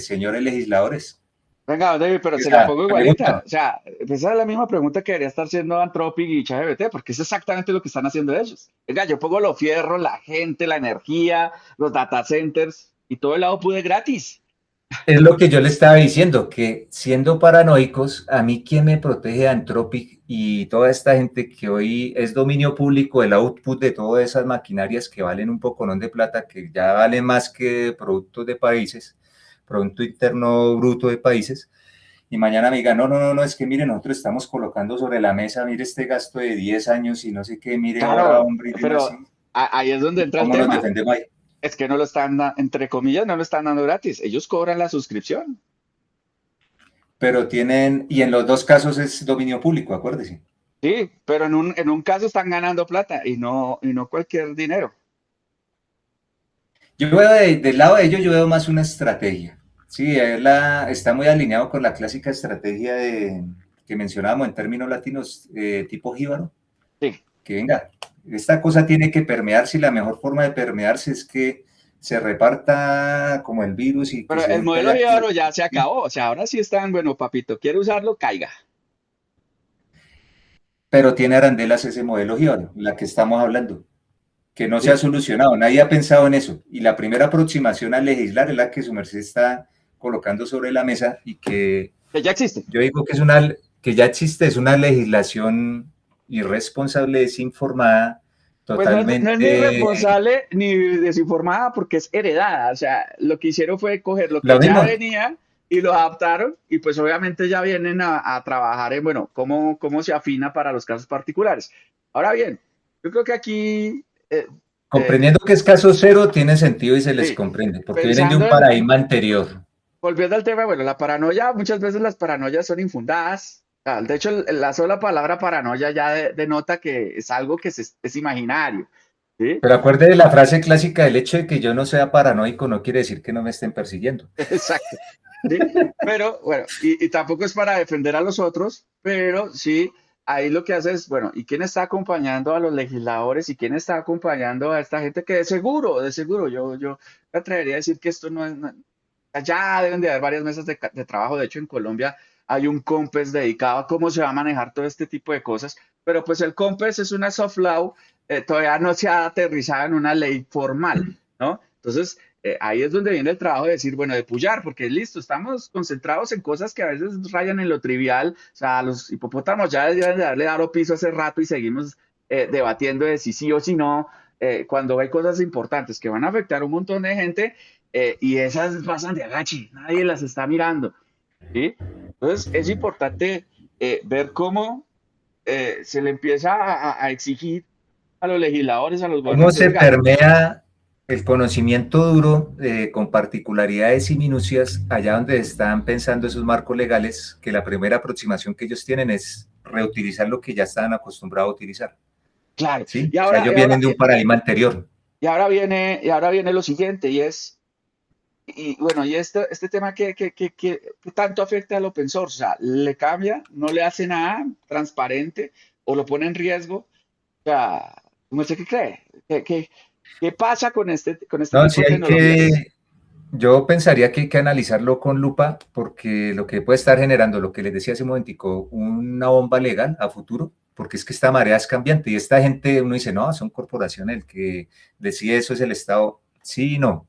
señores legisladores, Venga, David, pero o se la sea, pongo igualita. pregunto, O sea, esa es la misma pregunta que debería estar haciendo Anthropic y ChatGPT, porque es exactamente lo que están haciendo ellos. Venga, yo pongo los fierros, la gente, la energía, los data centers y todo el lado pude gratis. es lo que yo le estaba diciendo, que siendo paranoicos, a mí quién me protege de Anthropic y toda esta gente que hoy es dominio público, el output de todas esas maquinarias que valen un poconón de plata, que ya valen más que productos de países, Producto Interno Bruto de países, y mañana me digan, no, no, no, no, es que mire, nosotros estamos colocando sobre la mesa, mire este gasto de 10 años y no sé qué, mire ahora, Claro, hombre, y demás, pero ahí es donde entra el ¿cómo nos tema. defendemos ahí? Es que no lo están, entre comillas, no lo están dando gratis. Ellos cobran la suscripción. Pero tienen, y en los dos casos es dominio público, acuérdese. Sí, pero en un caso están ganando plata y no cualquier dinero. Yo veo del lado de ellos, yo veo más una estrategia. Sí, está muy alineado con la clásica estrategia que mencionábamos en términos latinos, tipo jíbaro, Sí. que venga, esta cosa tiene que permearse y la mejor forma de permearse es que se reparta como el virus y que Pero se el unte modelo allá. Ibero ya se acabó. O sea, ahora sí están, bueno, papito, quiere usarlo, caiga. Pero tiene arandelas ese modelo jíbaro, la que estamos hablando, que no se ha Sí, solucionado, nadie ha pensado en eso. Y la primera aproximación a legislar es la que su merced está colocando sobre la mesa y que que ya existe. yo digo que que ya existe, es una legislación irresponsable, desinformada, Pues no es ni totalmente responsable ni desinformada porque es heredada. O sea, lo que hicieron fue coger lo que lo ya mismo. venía y lo adaptaron y pues obviamente ya vienen a trabajar en, bueno, cómo se afina para los casos particulares. Ahora bien, yo creo que aquí, eh, Comprendiendo que es caso cero, tiene sentido y se les sí, comprende, porque vienen de pensando un paradigma anterior. volviendo al tema, bueno, la paranoia, muchas veces las paranoias son infundadas. De hecho, la sola palabra paranoia ya denota que es algo que es imaginario. ¿Sí? Pero acuerde de la frase clásica, el hecho de que yo no sea paranoico no quiere decir que no me estén persiguiendo. Exacto. ¿Sí? Pero bueno, y tampoco es para defender a los otros, pero sí ahí lo que hace es, bueno, ¿y quién está acompañando a los legisladores y quién está acompañando a esta gente que de seguro, yo me atrevería a decir que esto no es, ya deben de haber varias mesas de trabajo. De hecho, en Colombia hay un COMPES dedicado a cómo se va a manejar todo este tipo de cosas, pero pues el COMPES es una soft law, todavía no se ha aterrizado en una ley formal, ¿no? Entonces, ahí es donde viene el trabajo de decir, bueno, de pullar, porque listo, estamos concentrados en cosas que a veces rayan en lo trivial. O sea, los hipopótamos ya deben de darle dado piso hace rato y seguimos debatiendo de si sí o si no, cuando hay cosas importantes que van a afectar a un montón de gente, y esas pasan de agache, nadie las está mirando, ¿sí? Entonces, es importante ver cómo se le empieza a exigir a los legisladores, a los ¿Cómo gobernantes, se oiga, permea el conocimiento duro con particularidades y minucias allá donde están pensando esos marcos legales, que la primera aproximación que ellos tienen es reutilizar lo que ya estaban acostumbrados a utilizar? claro, ¿Sí? O sea, ellos vienen de un paradigma anterior. y ahora viene lo siguiente, y es, y bueno, y este tema que tanto afecta al open source, o sea, le cambia, no le hace nada transparente o lo pone en riesgo. O sea, ¿cómo usted qué cree? ¿Qué pasa con este No, tipo sí de hay tecnologías? que, yo pensaría que hay que analizarlo con lupa, porque lo que puede estar generando, lo que les decía hace un momentico, una bomba legal a futuro, porque es que esta marea es cambiante y esta gente, uno dice, no, son corporaciones, el que decide eso es el Estado. Sí, no.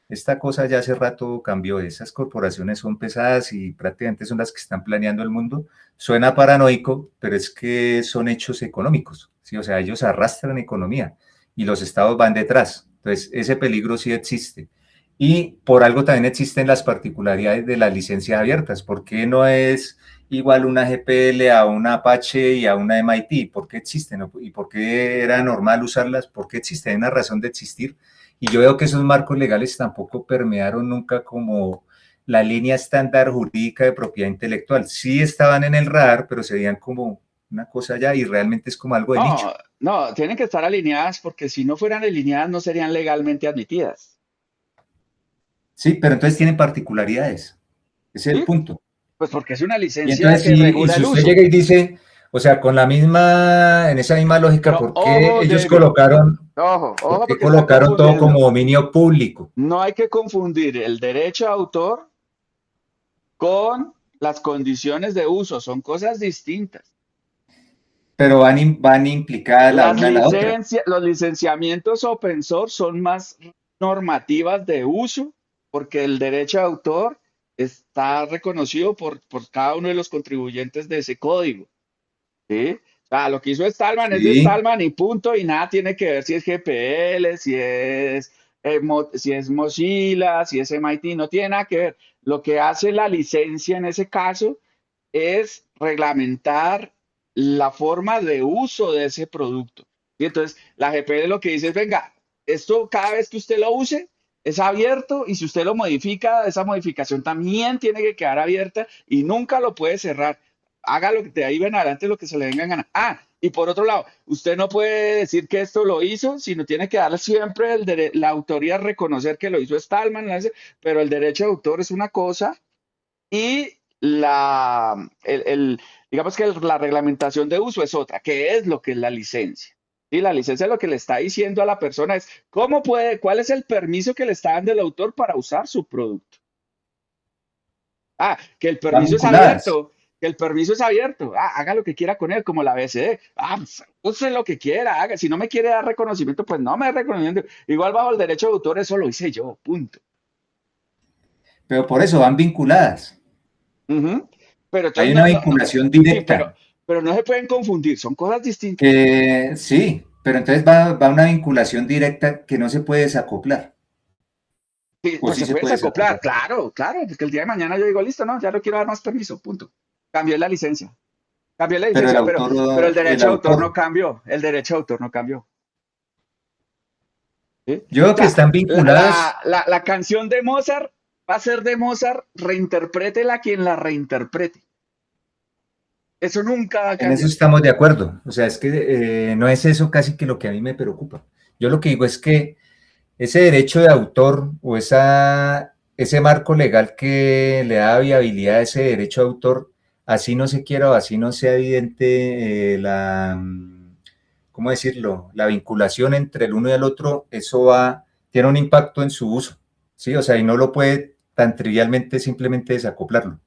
Esta cosa ya hace rato cambió. Esas corporaciones son pesadas y prácticamente son las que están planeando el mundo. Suena paranoico, pero es que son hechos económicos, ¿sí? O sea, ellos arrastran economía y los estados van detrás. Entonces, ese peligro sí existe. Y por algo también existen las particularidades de las licencias abiertas. ¿Por qué no es igual una GPL a una Apache y a una MIT? ¿Por qué existen? ¿Y por qué era normal usarlas? ¿Por qué existe? Hay una razón de existir. Y yo veo que esos marcos legales tampoco permearon nunca como la línea estándar jurídica de propiedad intelectual. Sí estaban en el radar, pero se veían como una cosa allá y realmente es como algo de nicho. No, no, tienen que estar alineadas porque si no fueran alineadas no serían legalmente admitidas. Sí, pero entonces tienen particularidades. Ese es el ¿Sí? punto. Pues porque es una Y licencia entonces, que y regula si el usted uso. llega y dice, o sea, con la misma, en esa misma lógica, Pero ¿por ojo qué porque están colocaron todo confundiendo. como dominio público? No hay que confundir el derecho de autor con las condiciones de uso, son cosas distintas. Pero van implicadas la una en la otra. Los licenciamientos open source son más normativas de uso porque el derecho de autor está reconocido por cada uno de los contribuyentes de ese código, ¿sí? O sea, lo que hizo Stallman es de Sí, Stallman y punto, y nada tiene que ver si es GPL, si es Mozilla, si es MIT, no tiene nada que ver. Lo que hace la licencia en ese caso es reglamentar la forma de uso de ese producto. Y entonces la GPL lo que dice es, venga, esto cada vez que usted lo use es abierto y si usted lo modifica, esa modificación también tiene que quedar abierta y nunca lo puede cerrar. Haga lo que de ahí en adelante lo que se le venga en gana. Ah, y por otro lado, usted no puede decir que esto lo hizo, sino tiene que darle siempre la autoría, reconocer que lo hizo Stallman, pero el derecho de autor es una cosa y digamos que la reglamentación de uso es otra, que es lo que es la licencia. Y la licencia lo que le está diciendo a la persona es cuál es el permiso que le está dando el autor para usar su producto. Ah, que el van permiso es vinculadas. abierto, que el permiso es abierto. Ah, haga lo que quiera con él, como la BCD. Ah, pues, use lo que quiera, haga. Si no me quiere dar reconocimiento, pues no me dé reconocimiento. Igual bajo el derecho de autor, eso lo hice yo, punto. Pero por eso van vinculadas. Ujú. Pero Hay entonces una vinculación sí, directa. pero no se pueden confundir, son cosas distintas. Sí, pero entonces va una vinculación directa que no se puede desacoplar. Sí, O pues sí se se puede puede desacoplar, desacoplar. claro, claro, porque el día de mañana yo digo, listo, no, ya no quiero dar más permiso, punto. Cambié la licencia, cambié la Pero licencia, pero el autor, el derecho de autor no cambió. ¿Sí? yo O creo que sea, están vinculadas. la canción de Mozart va a ser de Mozart, reinterprétela quien la reinterprete. Eso nunca va a En eso cambiar. estamos de acuerdo. O sea, es que no es eso casi que lo que a mí me preocupa. Yo lo que digo es que ese derecho de autor o ese marco legal que le da viabilidad a ese derecho de autor así no se quiera o así no sea evidente ¿cómo decirlo? La vinculación entre el uno y el otro, eso tiene un impacto en su uso, ¿sí? O sea, y no lo puede tan trivialmente simplemente desacoplarlo.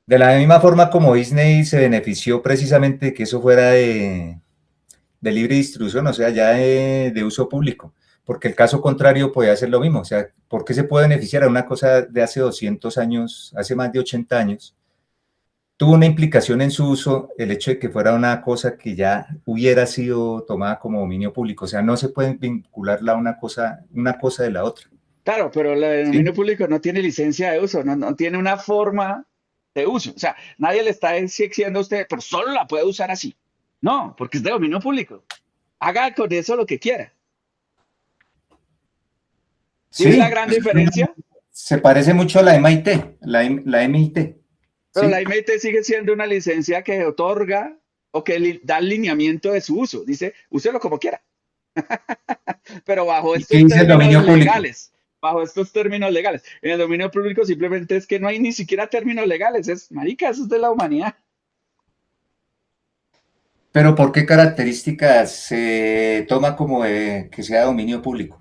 De la misma forma como Disney se benefició precisamente de que eso fuera de libre distribución, o sea, ya de uso público, porque el caso contrario puede hacer lo mismo, o sea, ¿por qué se puede beneficiar a una cosa de hace 200 años, hace más de 80 años? Tuvo una implicación en su uso el hecho de que fuera una cosa que ya hubiera sido tomada como dominio público, o sea, no se pueden vincularla a una cosa de la otra, Claro, pero el de dominio ¿sí? público no tiene licencia de uso, no tiene una forma de uso. O sea, nadie le está exigiendo a usted, pero solo la puede usar así. No, porque es de dominio público. Haga con eso lo que quiera. ¿Sí ve la Sí, gran diferencia? se parece mucho a la MIT, la MIT, Pero la ¿sí? IMT sigue siendo una licencia que otorga o que da el lineamiento de su uso. Dice, úselo como quiera, pero bajo ¿Y qué estos dice el términos dominio público? legales. Bajo estos términos legales. En el dominio público simplemente es que no hay ni siquiera términos legales. Es, marica, eso es de la humanidad. Pero ¿por qué características se toma como que sea dominio público?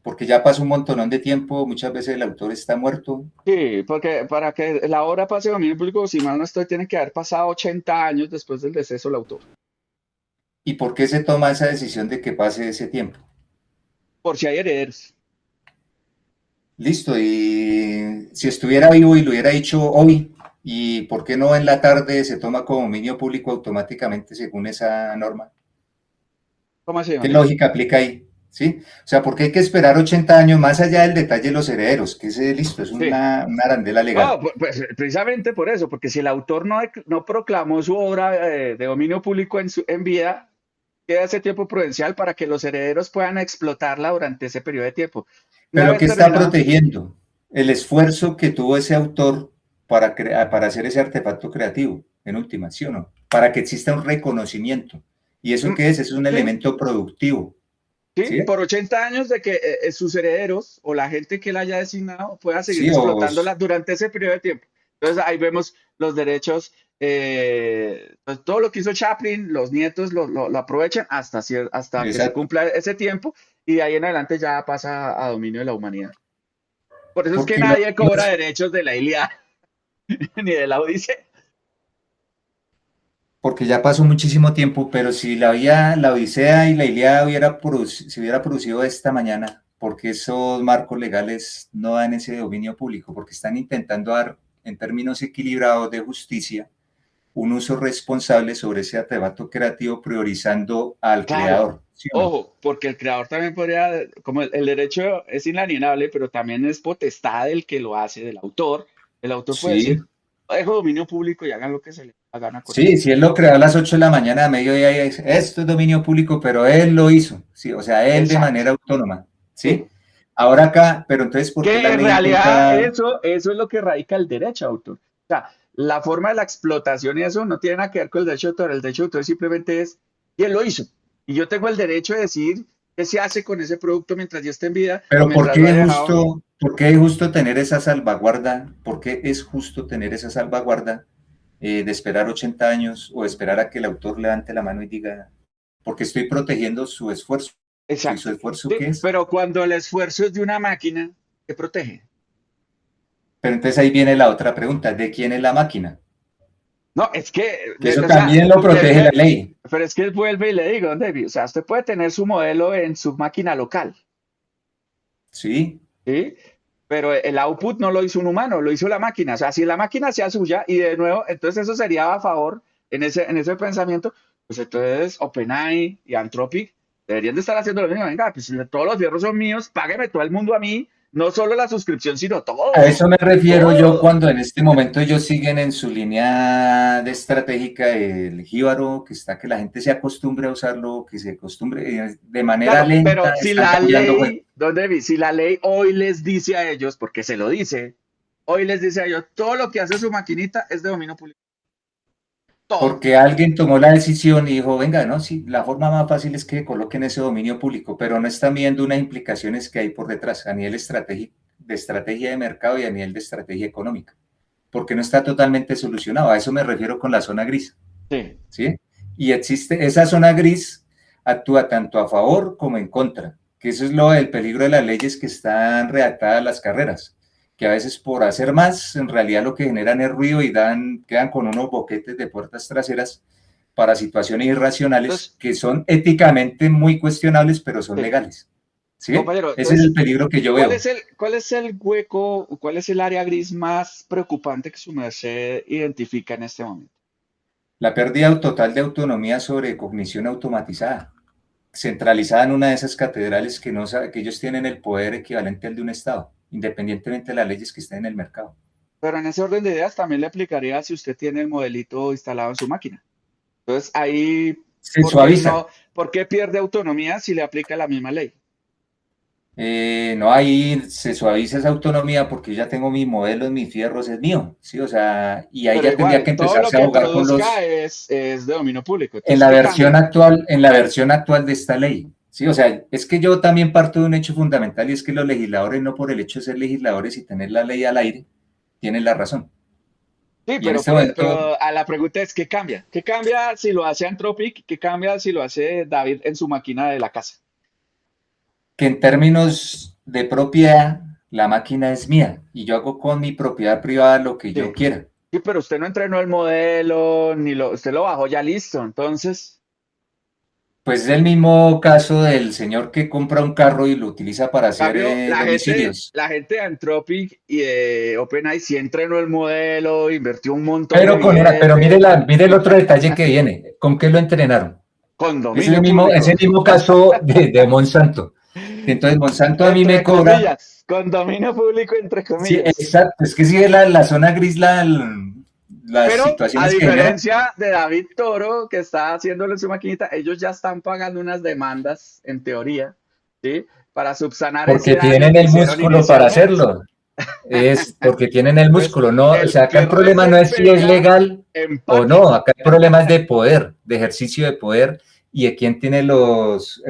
Porque ya pasó un montonón de tiempo, muchas veces el autor está muerto. Sí, porque para que la obra pase a dominio público, si mal no estoy, tiene que haber pasado 80 años después del deceso del autor. ¿Y por qué se toma esa decisión de que pase ese tiempo? Por si hay herederos. Listo, y si estuviera vivo y lo hubiera dicho hoy, ¿y por qué no en la tarde se toma como dominio público automáticamente según esa norma? ¿Cómo así, ¿Qué María? lógica aplica ahí? ¿Sí? O sea, ¿por qué hay que esperar 80 años más allá del detalle de los herederos? Que ese, listo, es Sí. una arandela legal. No, pues precisamente por eso, porque si el autor no proclamó su obra de dominio público en vida, queda ese tiempo prudencial para que los herederos puedan explotarla durante ese periodo de tiempo. Una Pero vez ¿qué está terminado, protegiendo? El esfuerzo que tuvo ese autor para hacer ese artefacto creativo, en última, ¿sí o no? Para que exista un reconocimiento. ¿Y eso mm, qué es? Es un sí, elemento productivo, sí, ¿sí? por 80 años de que sus herederos o la gente que él haya designado pueda seguir Sí, explotándola durante ese periodo de tiempo. Entonces ahí vemos los derechos, pues, todo lo que hizo Chaplin, los nietos lo aprovechan hasta que se exacto. cumpla ese tiempo y de ahí en adelante ya pasa a dominio de la humanidad. Por eso es que Porque, nadie cobra derechos de la Ilíada ni de la Odisea. porque ya pasó muchísimo tiempo, pero si la Odisea y la Ilíada se hubiera producido esta mañana, porque esos marcos legales no dan ese dominio público, porque están intentando dar, en términos equilibrados de justicia, un uso responsable sobre ese artefacto creativo priorizando al Claro, creador, ¿sí o no? ojo, porque el creador también podría, como el derecho es inalienable, pero también es potestad del que lo hace, del autor. El autor puede Sí, decir, dejo dominio público y hagan lo que se les da gana con eso. sí, si él lo creó a las 8 de la mañana, a mediodía, esto es dominio público, pero él lo hizo, sí, o sea, él de Exacto. manera autónoma, Sí. ¿sí? Ahora acá, pero entonces, ¿por qué la Que en ley realidad intenta? eso es lo que radica el derecho de autor. O sea, la forma de la explotación y eso no tiene nada que ver con el derecho de autor. El derecho de autor simplemente es quién lo hizo. Y yo tengo el derecho de decir qué se hace con ese producto mientras yo esté en vida o Pero mientras lo haya dejado. por qué es justo tener esa salvaguarda? ¿Por qué es justo tener esa salvaguarda de esperar 80 años o esperar a que el autor levante la mano y diga, porque estoy protegiendo su esfuerzo? ¿Y su Exacto. esfuerzo Sí, qué es? pero cuando el esfuerzo es de una máquina, ¿qué protege? Pero entonces ahí viene la otra pregunta, ¿de quién es la máquina? No, es que, Que eso o sea, también lo protege la ley. pero es que vuelve y le digo, don David, o sea, usted puede tener su modelo en su máquina local, Sí, ¿sí? Pero el output no lo hizo un humano, lo hizo la máquina. O sea, si la máquina sea suya y de nuevo, entonces eso sería a favor en ese pensamiento, pues entonces OpenAI y Anthropic deberían de estar haciendo lo mismo. Venga, pues si todos los fierros son míos, págueme todo el mundo a mí, no solo la suscripción, sino a todo, eso me refiero yo todo. cuando en este momento ellos siguen en su línea de estratégica el jíbaro, que está que la gente se acostumbre a usarlo, que se acostumbre de manera Claro, lenta, pero si están la cambiando juego. ley, ¿dónde vi? Si la ley hoy les dice a ellos, porque se lo dice, hoy les dice a ellos, todo lo que hace su maquinita es de dominio público. Todo. Porque alguien tomó la decisión y dijo, venga, no, sí, la forma más fácil es que coloquen ese dominio público, pero no están viendo unas implicaciones que hay por detrás a nivel de estrategia de mercado y a nivel de estrategia económica. porque no está totalmente solucionado. A eso me refiero con la zona gris. Sí. ¿Sí? Y existe, esa zona gris actúa tanto a favor como en contra, que eso es lo del peligro de las leyes que están redactadas las carreras, que a veces por hacer más, en realidad lo que generan es ruido y quedan con unos boquetes de puertas traseras para situaciones irracionales Entonces, que son éticamente muy cuestionables, pero son sí. legales. ¿Sí? Compañero, Ese es el entonces, peligro que yo veo. cuál es el hueco, cuál es el área gris más preocupante que su merced identifica en este momento? La pérdida total de autonomía sobre cognición automatizada, centralizada en una de esas catedrales que, no sabe, que ellos tienen el poder equivalente al de un Estado, independientemente de las leyes que estén en el mercado. Pero en ese orden de ideas también le aplicaría si usted tiene el modelito instalado en su máquina. Entonces, ahí, Se ¿por qué suaviza. no? ¿Por qué pierde autonomía si le aplica la misma ley? No, ahí se suaviza esa autonomía porque yo ya tengo mi modelo en mis fierros, es mío, ¿sí? O sea, y ahí Pero ya tendría que igual, todo lo empezarse a que jugar con produzca los, es de dominio público. Entonces, ¿qué cambia? en la versión actual de esta ley. Sí, o sea, es que yo también parto de un hecho fundamental y es que los legisladores, no por el hecho de ser legisladores y tener la ley al aire, tienen la razón. Sí, Y en este momento, pero a la pregunta es, ¿qué cambia? ¿Qué cambia si lo hace Anthropic? ¿Qué cambia si lo hace David en su máquina de la casa? que en términos de propiedad, la máquina es mía y yo hago con mi propiedad privada lo que yo Sí. quiera. Sí, pero usted no entrenó el modelo, usted lo bajó ya listo. Entonces, Pues es el mismo caso del señor que compra un carro y lo utiliza para hacer cambio, domicilios. la gente de Anthropic y de OpenAI sí entrenó el modelo, invirtió un montón de Pero billete, mire el otro detalle que viene. ¿Con qué lo entrenaron? con dominio Es público. el mismo caso de Monsanto. Entonces, Monsanto a mí me Entre cobra. comillas, con dominio público entre Sí, comillas. exacto. Es que si es la zona gris, las Pero a situaciones que generan. diferencia de David Toro, que está haciéndolo en su maquinita, ellos ya están pagando unas demandas, en teoría, ¿sí? Para subsanar ese Porque daño tienen que el hicieron músculo para inicialmente. hacerlo. Es porque tienen el Entonces, músculo, ¿no? O el sea, acá que el problema no es si es desempeña legal o no, empaques. acá el problema es de poder, de ejercicio de poder y de quién tiene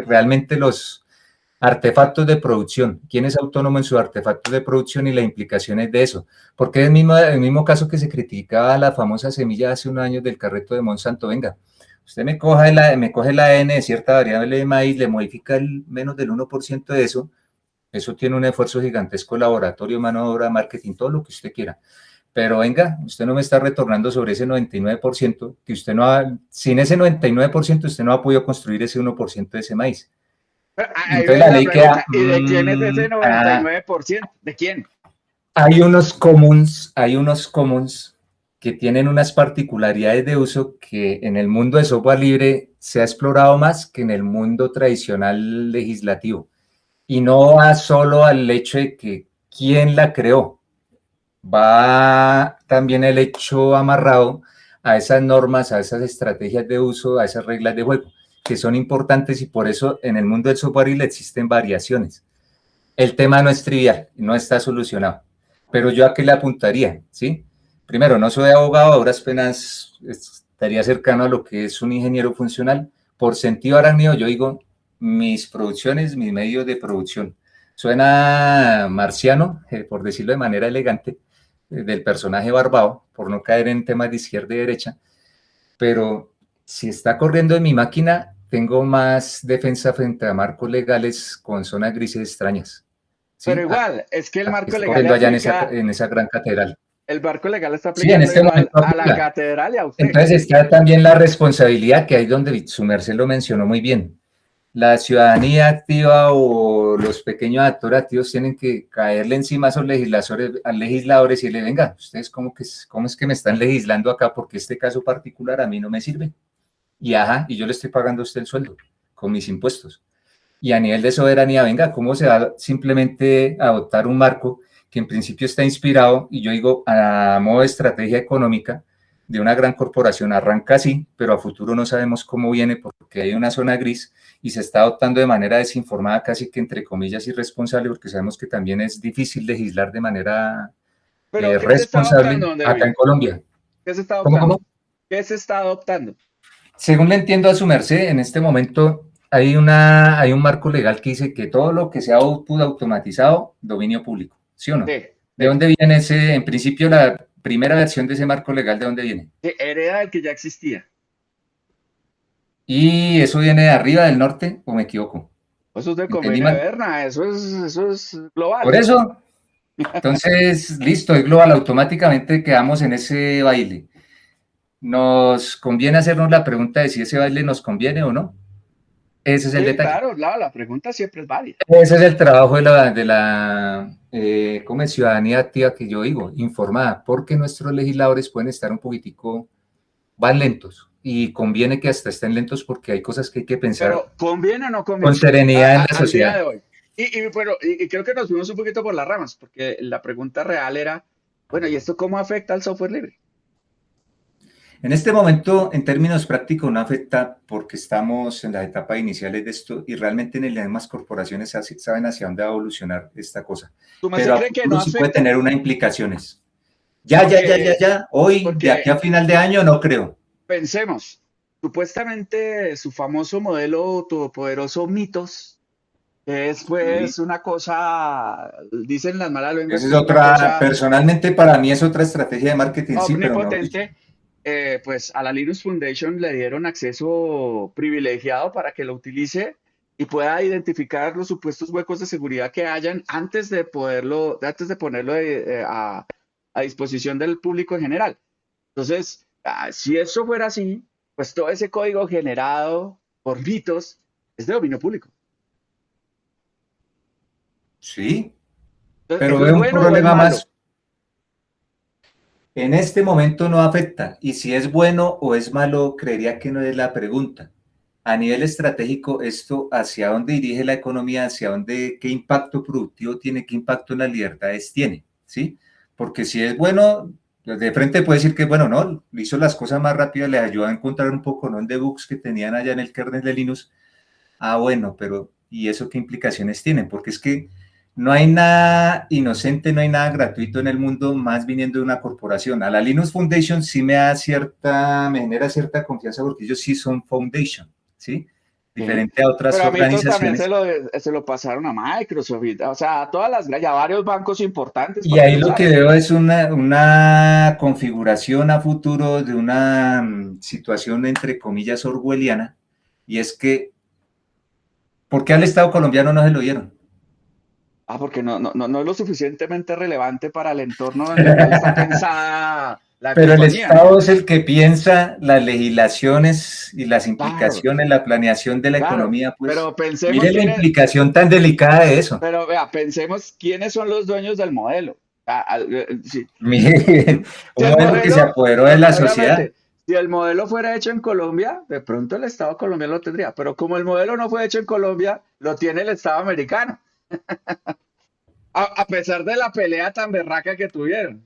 realmente los artefactos de producción, quién es autónomo en sus artefactos de producción y las implicaciones de eso. Porque es el mismo caso que se criticaba la famosa semilla hace unos años del carreto de Monsanto. Venga, usted me coge el ADN de cierta variable de maíz, le modifica menos del 1% de eso tiene un esfuerzo gigantesco, laboratorio, mano de obra, marketing, todo lo que usted quiera. Pero venga, usted no me está retornando sobre ese 99% que usted no ha, sin ese 99% usted no ha podido construir ese 1% de ese maíz. Pero Y ahí entonces viene la la ley queda, pregunta, ¿y de quién es ese 99%? ¿De quién? hay unos comuns que tienen unas particularidades de uso que en el mundo de software libre se ha explorado más que en el mundo tradicional legislativo. Y no va solo al hecho de que quién la creó, va también el hecho amarrado a esas normas, a esas estrategias de uso, a esas reglas de juego, que son importantes y por eso en el mundo del software libre existen variaciones. El tema no es trivial, no está solucionado, pero yo a qué le apuntaría, ¿sí? Primero, no soy abogado, a duras penas estaría cercano a lo que es un ingeniero funcional. Por sentido arácnido, yo digo mis producciones, mis medios de producción. Suena marciano, por decirlo de manera elegante, del personaje barbado, por no caer en temas de izquierda y derecha, pero si está corriendo en mi máquina, tengo más defensa frente a marcos legales con zonas grises extrañas. Pero ¿Sí? igual, es que Que está corriendo allá en esa gran catedral. el barco legal está Sí, en aplicando este igual momento a la aplica. catedral y a usted. Entonces está también la responsabilidad que hay donde su merced lo mencionó muy bien. La ciudadanía activa o los pequeños actores activos tienen que caerle encima a esos legisladores y decirle, venga, ustedes cómo es que me están legislando acá porque este caso particular a mí no me sirve. Y yo le estoy pagando a usted el sueldo con mis impuestos. Y a nivel de soberanía, venga, ¿cómo se va simplemente a adoptar un marco que en principio está inspirado, y yo digo, a modo de estrategia económica de una gran corporación? Arranca así, pero a futuro no sabemos cómo viene porque hay una zona gris y se está adoptando de manera desinformada, casi que entre comillas irresponsable, porque sabemos que también es difícil legislar de manera Pero ¿qué se está responsable adoptando, don acá David? en Colombia. ¿Qué se está ¿Cómo? adoptando? ¿Qué se está adoptando? Según le entiendo a su merced, en este momento hay un marco legal que dice que todo lo que sea output automatizado, dominio público, ¿sí o no? Sí, ¿De sí. dónde viene ese? En principio, primera versión de ese marco legal, ¿de dónde viene? Hereda del que ya existía. ¿Y eso viene de arriba, del norte, o me equivoco? Eso es de ¿Entendí convenio de mal? Berna, eso es Por global. eso, entonces, listo, es global, automáticamente quedamos en ese baile. ¿Nos conviene hacernos la pregunta de si ese baile nos conviene o no? Ese es el Sí, detalle. claro, la pregunta siempre es válida. Ese es el trabajo de ¿cómo es? Ciudadanía activa que yo digo, informada, porque nuestros legisladores pueden estar un poquitico, van lentos, y conviene que hasta estén lentos porque hay cosas que hay que pensar Pero ¿conviene o no con conviene? serenidad en la Al día de sociedad. hoy. Bueno, y creo que nos fuimos un poquito por las ramas, porque la pregunta real era, bueno, ¿y esto cómo afecta al software libre? En este momento, en términos prácticos, no afecta porque estamos en las etapas iniciales de esto y realmente ni las demás corporaciones saben hacia dónde va a evolucionar esta cosa. ¿Tú me se Pero a cree que no futuro sí puede afecta? tener unas implicaciones. Porque, Hoy, de aquí porque a final de año, no creo. pensemos, supuestamente su famoso modelo todopoderoso Mitos, que es Sí. pues una cosa, dicen las malas lenguas Esa que es es una otra, cosa personalmente para mí es otra estrategia de marketing, sí, pero mejor dicho. omnipotente. Pues a la Linux Foundation le dieron acceso privilegiado para que lo utilice y pueda identificar los supuestos huecos de seguridad que hayan antes de ponerlo a disposición del público en general. Entonces, si eso fuera así, pues todo ese código generado por mitos es de dominio público. Sí, Entonces, pero ¿eso es veo un bueno o es problema malo? más. En este momento no afecta. Y si es bueno o es malo, creería que no es la pregunta. A nivel estratégico, esto hacia dónde dirige la economía, hacia dónde, qué impacto productivo tiene, qué impacto en las libertades tiene, ¿sí? Porque si es bueno, pues de frente puede decir que, bueno, no, hizo las cosas más rápidas, les ayudó a encontrar un poco, ¿no? De bugs que tenían allá en el kernel de Linux. Ah, bueno, pero ¿y eso qué implicaciones tiene? Porque es que no hay nada inocente, no hay nada gratuito en el mundo, más viniendo de una corporación. A la Linux Foundation sí me genera cierta confianza porque ellos sí son foundation, ¿sí? Sí. Diferente a otras Pero a Mitos también organizaciones. se lo pasaron a Microsoft, o sea, a todas ya varios bancos importantes Y para que ahí lo lo que usaran. veo es una configuración a futuro de una situación, entre comillas, orwelliana, y es que, ¿por qué al Estado colombiano no se lo dieron? Porque no es lo suficientemente relevante para el entorno en el cual está pensada la Pero el compañía. Estado es el que piensa las legislaciones y las Claro, implicaciones, la planeación de la claro. economía, pues Pero pensemos mire la implicación tan delicada de eso. pero vea, pensemos quiénes son los dueños del modelo. Mire, Si un el modelo que se modelo, apoderó de la sociedad. obviamente, si el modelo fuera hecho en Colombia, de pronto el Estado colombiano lo tendría, pero como el modelo no fue hecho en Colombia, lo tiene el Estado americano, a pesar de la pelea tan berraca que tuvieron.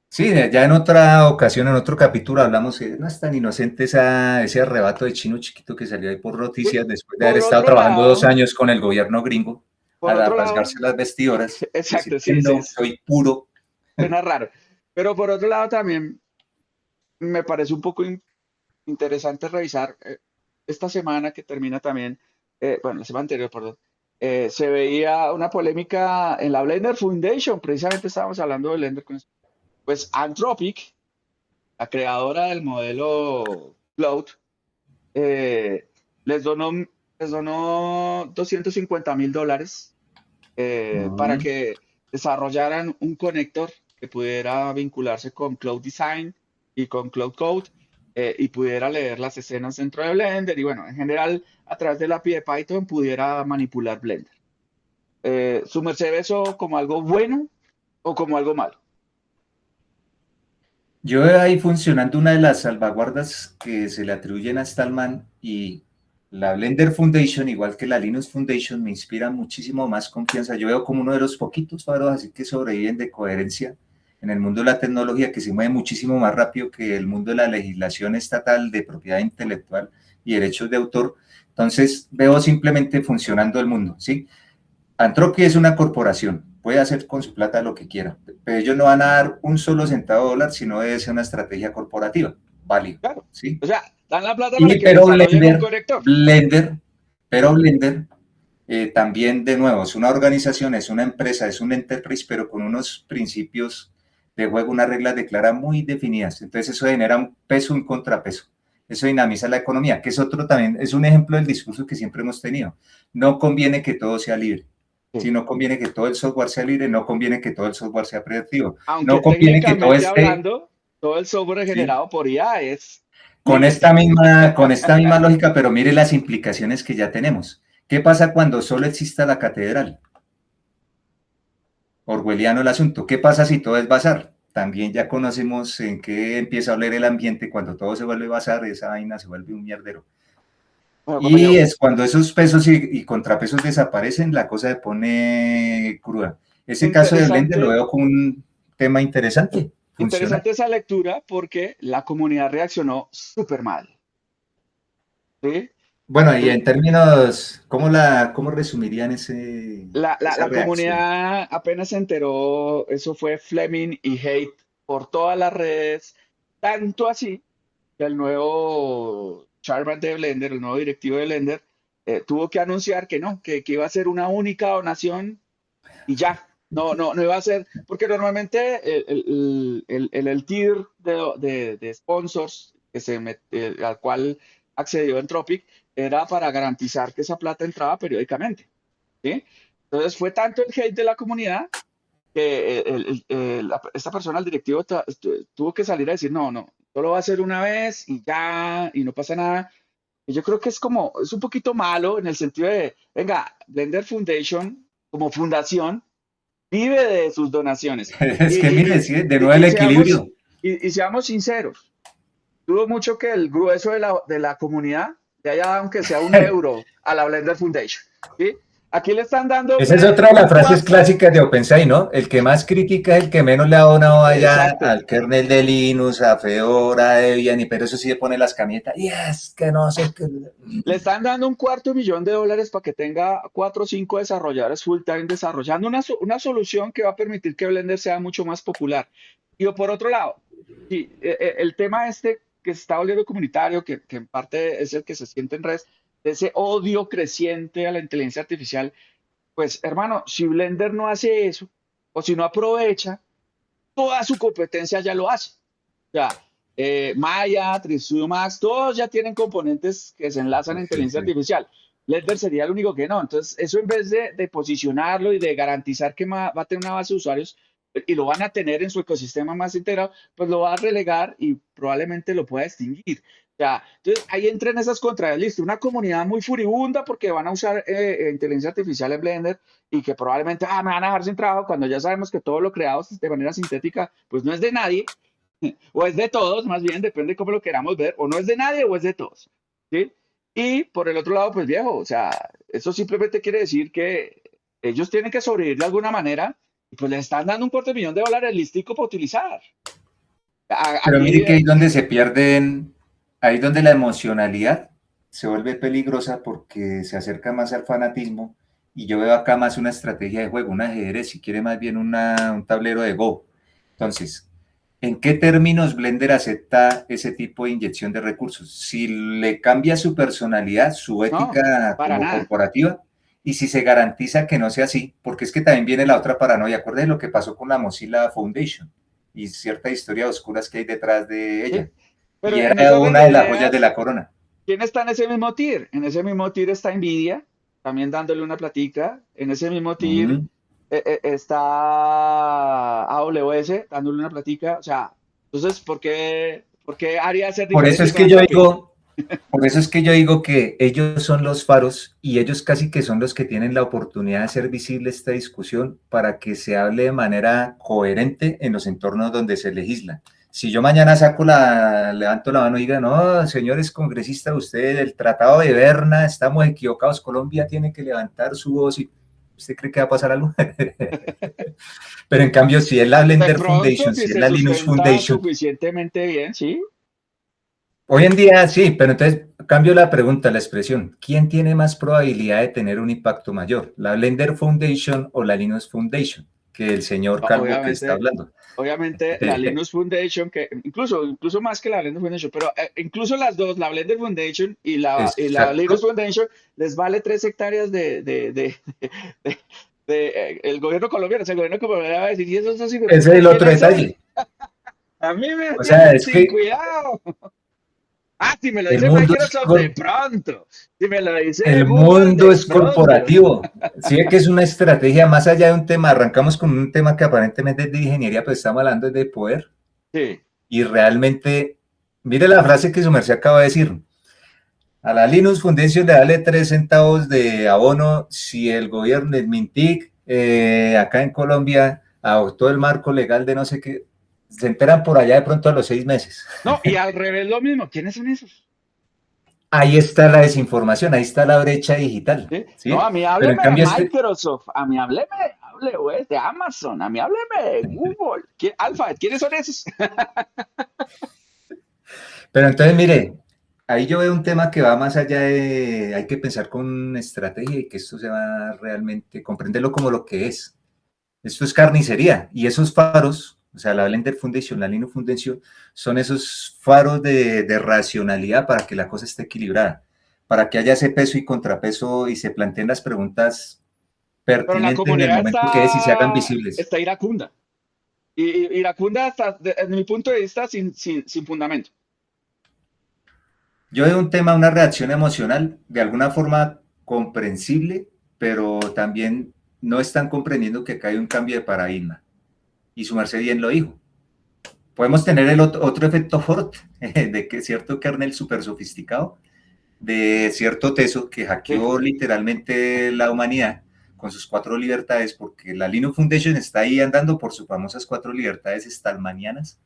Sí, ya en otra ocasión, en otro capítulo, hablamos que no es tan inocente ese arrebato de chino chiquito que salió ahí por Sí. noticias después de haber Por estado otro trabajando dos lado, años con el gobierno gringo por a otro lado, rasgarse las vestidoras, decir exacto, que sí, sí, no, soy puro. suena raro. Pero por otro lado también me parece un poco interesante revisar esta semana que termina también, bueno, la semana anterior, perdón, se veía una polémica en la Blender Foundation, precisamente estábamos hablando de Blender con eso. Pues Anthropic, la creadora del modelo Cloud, eh, les donó, les donó $250,000 para Mm. que desarrollaran un conector que pudiera vincularse con Cloud Design y con Cloud Code y pudiera leer las escenas dentro de Blender y bueno, en general a través de la API de Python pudiera manipular Blender. ¿Su merced ve eso como algo bueno o como algo malo? Yo veo ahí funcionando una de las salvaguardas que se le atribuyen a Stallman, y la Blender Foundation, igual que la Linux Foundation, me inspira muchísimo más confianza. Yo veo como uno de los poquitos faros así que sobreviven de coherencia en el mundo de la tecnología, que se mueve muchísimo más rápido que el mundo de la legislación estatal de propiedad intelectual y derechos de autor. Entonces veo simplemente funcionando el mundo, ¿sí? Anthropic es una corporación, puede hacer con su plata lo que quiera, pero ellos no van a dar un solo centavo de dólar, sino debe ser una estrategia corporativa, válido, Claro. ¿sí? O sea, dan la plata para Y que pero desarrollen un Blender, conector. Blender, pero Blender también, de nuevo, es una organización, es una empresa, es un enterprise, pero con unos principios de juego, unas reglas de clara muy definidas. Entonces eso genera un peso, un contrapeso. Eso dinamiza la economía, que es otro también, es un ejemplo del discurso que siempre hemos tenido. No conviene que todo sea libre. Sí. Si no conviene que todo el software sea libre, no conviene que todo el software sea predictivo. Aunque No conviene que todo técnicamente esté, hablando, todo el software ¿sí? generado por IA es Con libre. con esta misma lógica, pero mire las implicaciones que ya tenemos. ¿Qué pasa cuando solo exista la catedral? Orwelliano el asunto. ¿Qué pasa si todo es bazar? También ya conocemos en qué empieza a oler el ambiente cuando todo se vuelve bazar, esa vaina se vuelve un mierdero. Bueno, Y compañero, es cuando esos pesos y contrapesos desaparecen, la cosa se pone cruda. Ese caso de Blender lo interesante, veo como un tema interesante, funcional. interesante esa lectura porque la comunidad reaccionó súper mal. ¿Sí? Bueno, y Eh, en términos, ¿cómo resumirían esa la reacción? comunidad apenas se enteró, eso fue Fleming y hate por todas las redes, tanto así que el nuevo chairman de Blender, el nuevo directivo de Blender, tuvo que anunciar que no, que iba a ser una única donación y ya. No iba a ser, porque normalmente el tier de sponsors al cual accedió Entropic era para garantizar que esa plata entraba periódicamente. ¿Sí? Entonces fue tanto el hate de la comunidad que esta persona, el directivo, tuvo que salir a decir, no, solo va a ser una vez y ya, y no pasa nada. Y yo creo que es un poquito malo en el sentido de, venga, Blender Foundation como fundación vive de sus donaciones. Es Y, que y, mire, y, sí, de nuevo y, el y seamos, equilibrio. y seamos sinceros, dudo mucho que el grueso de la comunidad le haya dado aunque sea un euro a la Blender Foundation. ¿Sí? Aquí le están dando Esa es otra de las un frases cuarto. clásicas de OpenSci, ¿no? El que más critica es el que menos le ha donado allá Exacto. al kernel de Linux, a Fedora, a Debian, y pero eso sí le pone las camisetas. Y es que no sé qué. Le están dando $250,000 para que tenga 4 o 5 desarrolladores full time desarrollando una solución que va a permitir que Blender sea mucho más popular. Y por otro lado, sí, el tema este que se está volviendo comunitario, que en parte es el que se siente en redes, de ese odio creciente a la inteligencia artificial, pues hermano, si Blender no hace eso, o si no aprovecha, toda su competencia ya lo hace. O sea, Maya, TriStudio Max, todos ya tienen componentes que se enlazan a Sí, inteligencia sí. artificial. Blender sería el único que no. Entonces, eso en vez de posicionarlo y de garantizar que va a tener una base de usuarios y lo van a tener en su ecosistema más integrado, pues lo va a relegar y probablemente lo pueda extinguir. O sea, entonces ahí entran esas contrarias. Listo, una comunidad muy furibunda porque van a usar inteligencia artificial en Blender y que probablemente me van a dejar sin trabajo cuando ya sabemos que todo lo creado de manera sintética pues no es de nadie o es de todos, más bien, depende de cómo lo queramos ver, o no es de nadie o es de todos, ¿sí? Y por el otro lado, pues viejo, o sea, eso simplemente quiere decir que ellos tienen que sobrevivir de alguna manera y pues les están dando $250,000 listico para utilizar. Pero Aquí, mire que ahí es donde se pierden, ahí es donde la emocionalidad se vuelve peligrosa porque se acerca más al fanatismo y yo veo acá más una estrategia de juego, un ajedrez, si quiere más bien un tablero de Go. Entonces, ¿en qué términos Blender acepta ese tipo de inyección de recursos? Si le cambia su personalidad, su no, ética para como nada. corporativa, y si se garantiza que no sea así, porque es que también viene la otra paranoia. Acuérdense lo que pasó con la Mozilla Foundation y cierta historia oscuras que hay detrás de ¿Sí? ella. Pero Y en era ese orden una de de las joyas de ideas, la corona. ¿quién está en ese mismo tier? En ese mismo tier está Nvidia, también dándole una platica. En ese mismo tier Mm. está AWS dándole una platica. O sea, entonces, ¿por qué haría ser Por eso diferente es con que yo Anthropic? digo, por eso es que yo digo que ellos son los faros y ellos casi que son los que tienen la oportunidad de hacer visible esta discusión para que se hable de manera coherente en los entornos donde se legisla. Si yo mañana levanto la mano y digo, no, señores congresistas, ustedes del Tratado de Berna, estamos equivocados, Colombia tiene que levantar su voz y ¿usted cree que va a pasar algo? Pero en cambio, si es la De Blender pronto, Foundation, si si es se la Linux sustenta Foundation, suficientemente bien, ¿sí? hoy en día sí, pero entonces cambio la pregunta, la expresión. ¿Quién tiene más probabilidad de tener un impacto mayor? ¿La Blender Foundation o la Linux Foundation? Que el señor Calvo que está Obviamente, hablando. obviamente la Linux Foundation, que incluso más que la Blender Foundation, pero incluso las dos, la Blender Foundation y la Linux Exacto. Foundation, les vale 3 hectáreas el gobierno colombiano. O sea, el gobierno colombiano va a decir, ¿y esos dos Ese es de el otro quiénes son? detalle. A mí me O sea, tienen es sin que cuidado. Ah, si me lo el dice mundo es, Microsoft de pronto. Si me lo dice el Google mundo de es pronto. corporativo. Sí, que es una estrategia más allá de un tema. Arrancamos con un tema que aparentemente es de ingeniería, pero estamos hablando de poder. Sí. Y realmente, mire la frase que su merced acaba de decir. A la Linux Foundation le dale 3 centavos de abono si el gobierno, el Mintic, acá en Colombia, adoptó el marco legal de no sé qué, se enteran por allá de pronto a los 6 meses. No, y al revés lo mismo. ¿Quiénes son esos? Ahí está la desinformación, ahí está la brecha digital, ¿Sí? No, ¿sí? a mí Pero en hábleme de cambio Microsoft, a mí hable pues, de Amazon, a mí hábleme de Google. Alphabet, ¿quiénes son esos? pero entonces mire, ahí yo veo un tema que va más allá de, hay que pensar con estrategia y que esto se va realmente, comprenderlo como lo que es. Esto es carnicería y esos faros, o sea, la Blender Foundation, la Linux Foundation, son esos faros de racionalidad para que la cosa esté equilibrada, para que haya ese peso y contrapeso y se planteen las preguntas Pero la pertinentes en el comunidad momento que es y se hagan está, visibles. está iracunda. Iracunda, hasta, desde mi punto de vista, sin fundamento. Yo veo un tema, una reacción emocional, de alguna forma comprensible, pero también no están comprendiendo que acá hay un cambio de paradigma. Y su merced bien lo dijo. Podemos tener el otro efecto Ford, de que cierto kernel súper sofisticado, de cierto teso que Sí. hackeó literalmente la humanidad con sus 4 libertades, porque la Linux Foundation está ahí andando por sus famosas 4 libertades stalmanianas.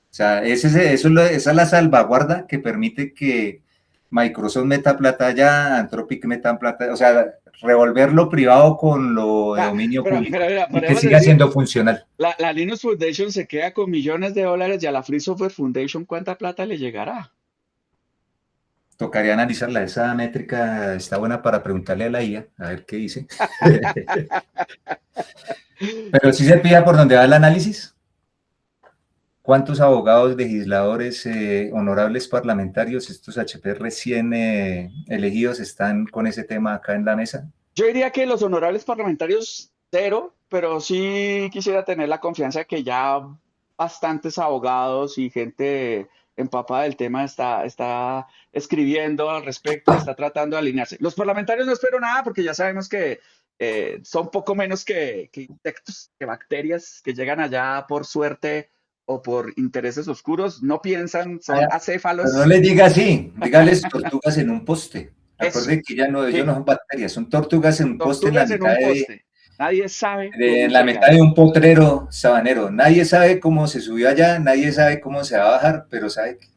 O sea, esa es la salvaguarda que permite que Microsoft meta plata allá, Anthropic meta plata, o sea, revolver lo privado con lo de Ah, dominio pero público mira, y que podemos siga decir, siendo funcional. la Linux Foundation se queda con millones de dólares y a la Free Software Foundation, ¿cuánta plata le llegará? Tocaría analizarla, esa métrica está buena para preguntarle a la IA, a ver qué dice. Pero sí se pilla por donde va el análisis. ¿Cuántos abogados, legisladores, honorables parlamentarios, estos HP recién elegidos, están con ese tema acá en la mesa? Yo diría que los honorables parlamentarios, cero, pero sí quisiera tener la confianza de que ya bastantes abogados y gente empapada del tema está escribiendo al respecto y está tratando de alinearse. Los parlamentarios no espero nada porque ya sabemos que son poco menos que insectos, que bacterias que llegan allá por suerte o por intereses oscuros. No piensan, son Ah, pero no acéfalos. les diga así, dígales tortugas en un poste. Eso, Acuérdense que ya no, ellos sí, no son bacterias, son tortugas en un poste tortugas en un poste. Nadie sabe cómo en la mitad llegaron. de un potrero sabanero. Nadie sabe cómo se subió allá, nadie sabe cómo se va a bajar, pero sabe que...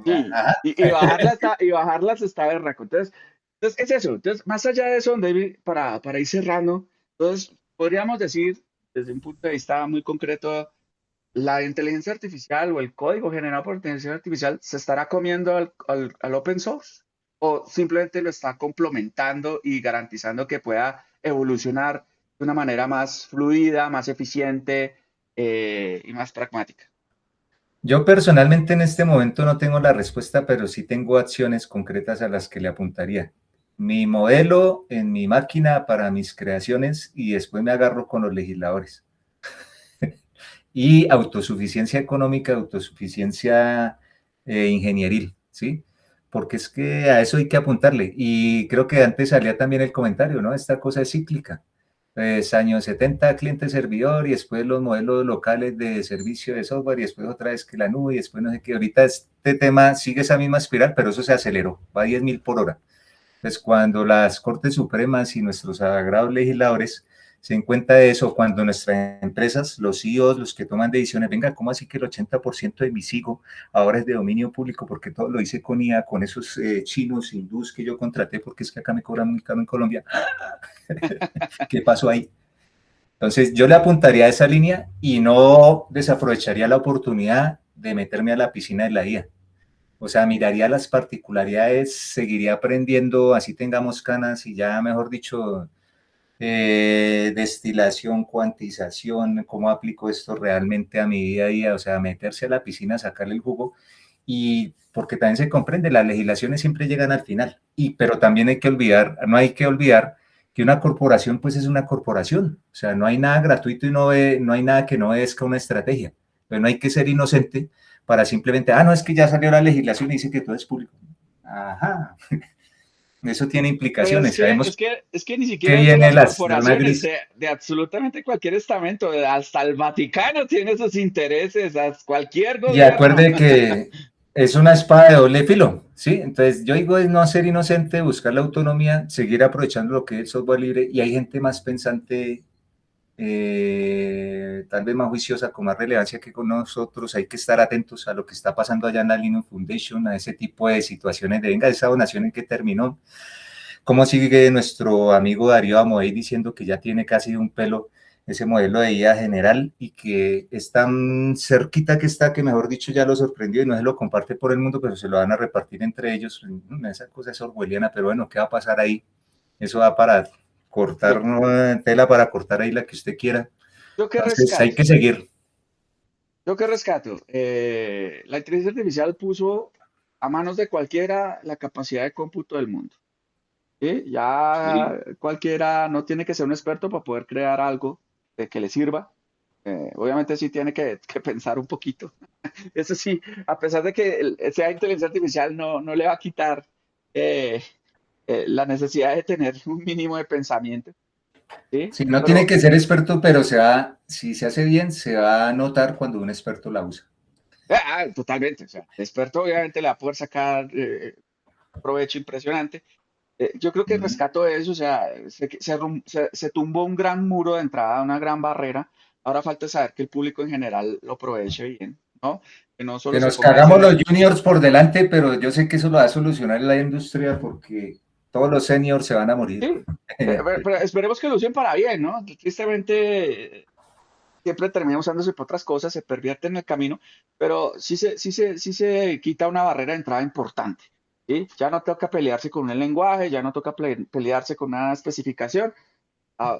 Sí, Ajá. y bajarlas está berraco. Entonces es eso. Entonces, más allá de eso, David, para ir cerrando, entonces podríamos decir, desde un punto de vista muy concreto, la inteligencia artificial o el código generado por inteligencia artificial se estará comiendo al open source o simplemente lo está complementando y garantizando que pueda evolucionar de una manera más fluida, más eficiente y más pragmática. Yo personalmente en este momento no tengo la respuesta, pero sí tengo acciones concretas a las que le apuntaría. Mi modelo en mi máquina para mis creaciones y después me agarro con los legisladores. Y autosuficiencia económica, autosuficiencia ingenieril, ¿sí? Porque es que a eso hay que apuntarle. Y creo que antes salía también el comentario, ¿no? Esta cosa es cíclica. Pues años 70 cliente servidor y después los modelos locales de servicio de software y después otra vez que la nube y después no sé qué. Ahorita este tema sigue esa misma espiral, pero eso se aceleró, va a 10.000 por hora. Pues cuando las Cortes Supremas y nuestros sagrados legisladores se den cuenta de eso, cuando nuestras empresas, los CEOs, los que toman decisiones, venga, ¿cómo así que el 80% de mi SIGO ahora es de dominio público? Porque todo lo hice con IA, con esos chinos, hindús que yo contraté, porque es que acá me cobran muy caro en Colombia. ¿Qué pasó ahí? Entonces yo le apuntaría a esa línea y no desaprovecharía la oportunidad de meterme a la piscina de la IA. O sea, miraría las particularidades, seguiría aprendiendo, así tengamos canas y ya, mejor dicho, destilación, cuantización, cómo aplico esto realmente a mi día a día, o sea, meterse a la piscina, sacarle el jugo y porque también se comprende, las legislaciones siempre llegan al final, pero también hay que olvidar, no hay que olvidar que una corporación pues es una corporación, o sea, no hay nada gratuito y no hay nada que no obedezca una estrategia. Pero no hay que ser inocente para simplemente, no, es que ya salió la legislación y dice que todo es público. Ajá, eso tiene Pero implicaciones. Sabemos es que ni que siquiera es de viene las la zona corporaciones, gris. de absolutamente cualquier estamento, hasta el Vaticano tiene sus intereses, hasta cualquier Y gobierno. acuerde que es una espada de doble filo, ¿sí? Entonces yo digo es no ser inocente, buscar la autonomía, seguir aprovechando lo que es el software libre y hay gente más pensante, tal vez más juiciosa, con más relevancia que con nosotros. Hay que estar atentos a lo que está pasando allá en la Linux Foundation, a ese tipo de situaciones de, venga, esa donación en que terminó. ¿Cómo sigue nuestro amigo Darío Amodei diciendo que ya tiene casi un pelo ese modelo de IA general y que es tan cerquita que está que, mejor dicho, ya lo sorprendió y no se lo comparte por el mundo, pero se lo van a repartir entre ellos? Esa cosa es orwelliana, pero bueno, ¿qué va a pasar ahí? Eso va para cortar, Yo, ¿no?, tela para cortar ahí la que usted quiera. yo qué Entonces hay rescato, que seguir. yo qué rescato. La inteligencia artificial puso a manos de cualquiera la capacidad de cómputo del mundo. ¿Sí? Sí. Ya cualquiera no tiene que ser un experto para poder crear algo de que le sirva. Obviamente sí tiene que pensar un poquito. Eso sí, a pesar de que sea inteligencia artificial, no le va a quitar eh, la necesidad de tener un mínimo de pensamiento, ¿sí? Sí, no tiene Pero que ser experto, pero si se hace bien, se va a notar cuando un experto la usa. totalmente, o sea, el experto obviamente le va a poder sacar provecho impresionante. Yo creo que Mm. rescato eso, o sea, se tumbó un gran muro de entrada, una gran barrera. Ahora falta saber que el público en general lo aproveche bien, ¿no? Que no solo Que se nos ponga a cagamos decir, los juniors por delante, pero yo sé que eso lo va a solucionar la industria porque todos los seniors se van a morir. sí, pero esperemos que lo usen para bien, ¿no? Tristemente, siempre termina usándose para otras cosas, se pervierte en el camino, pero sí se quita una barrera de entrada importante, ¿sí? Ya no toca pelearse con un lenguaje, ya no toca pelearse con una especificación.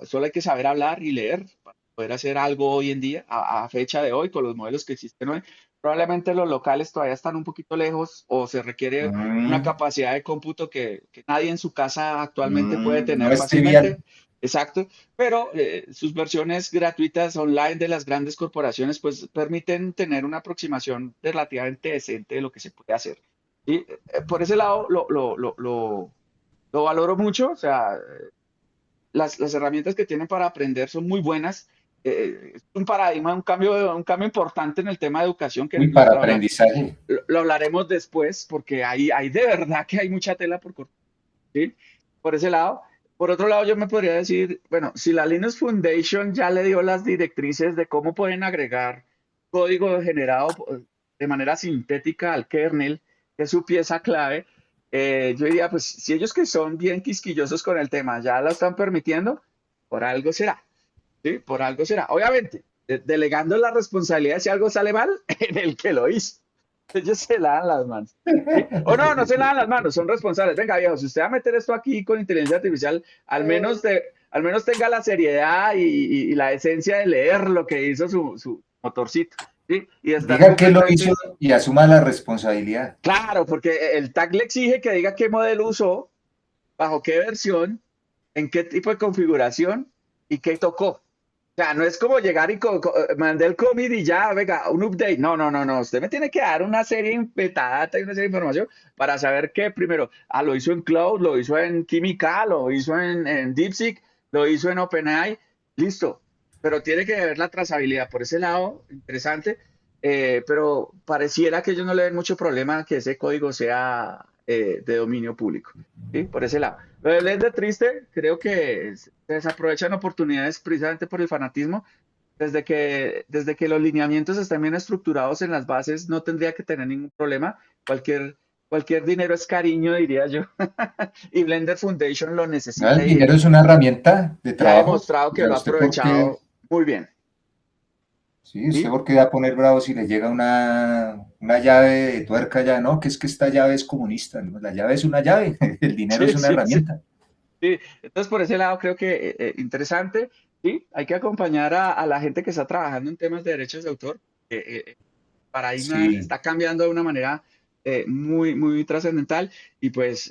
Solo hay que saber hablar y leer para poder hacer algo hoy en día, a fecha de hoy, con los modelos que existen hoy. Probablemente los locales todavía están un poquito lejos o se requiere una Mm, capacidad de cómputo que nadie en su casa actualmente puede no tener es trivial. fácilmente. Exacto, pero sus versiones gratuitas online de las grandes corporaciones pues permiten tener una aproximación relativamente decente de lo que se puede hacer. Y por ese lado lo valoro mucho, o sea, las herramientas que tienen para aprender son muy buenas. Es un paradigma, un cambio importante en el tema de educación que Uy, para aprendizaje. lo hablaremos después, porque hay de verdad que hay mucha tela por cortar, ¿sí? Por ese lado. Por otro lado, yo me podría decir, bueno, si la Linux Foundation ya le dio las directrices de cómo pueden agregar código generado de manera sintética al kernel, que es su pieza clave, yo diría, pues si ellos que son bien quisquillosos con el tema ya lo están permitiendo, por algo será, ¿sí? Por algo será. Obviamente, delegando la responsabilidad si algo sale mal en el que lo hizo. Ellos se lavan las manos. ¿Sí? O no, no se lavan las manos, son responsables. Venga, viejo, si usted va a meter esto aquí con inteligencia artificial, al menos tenga la seriedad y la esencia de leer lo que hizo su motorcito, ¿sí? Y de estar Diga que lo hizo completamente y asuma la responsabilidad. claro, porque el tag le exige que diga qué modelo usó, bajo qué versión, en qué tipo de configuración y qué tocó. O sea, no es como llegar y mandé el commit y ya, venga, un update. No. Usted me tiene que dar una serie de metadata y una serie de información para saber que primero, lo hizo en Cloud, lo hizo en Química, lo hizo en DeepSeek, lo hizo en OpenAI. Listo. Pero tiene que ver la trazabilidad por ese lado, interesante. Pero pareciera que ellos no le ven mucho problema que ese código sea de dominio público. ¿Sí? Por ese lado. Lo de Blender triste, creo que se desaprovechan oportunidades precisamente por el fanatismo. Desde que los lineamientos están bien estructurados en las bases, no tendría que tener ningún problema. Cualquier dinero es cariño, diría yo. Y Blender Foundation lo ¿No? El necesita dinero es una herramienta de y ha trabajo. demostrado O que sea, lo ha usted por qué, aprovechado muy bien. sí, usted ¿Sí? por qué va a poner bravo si le llega una llave de tuerca ya, no, que es que esta llave es comunista, ¿no? La llave es una llave, el dinero es Sí, una sí, sí. herramienta. Sí, entonces por ese lado creo que interesante, sí, hay que acompañar a la gente que está trabajando en temas de derechos de autor. El paradigma Sí, está cambiando de una manera muy trascendental y pues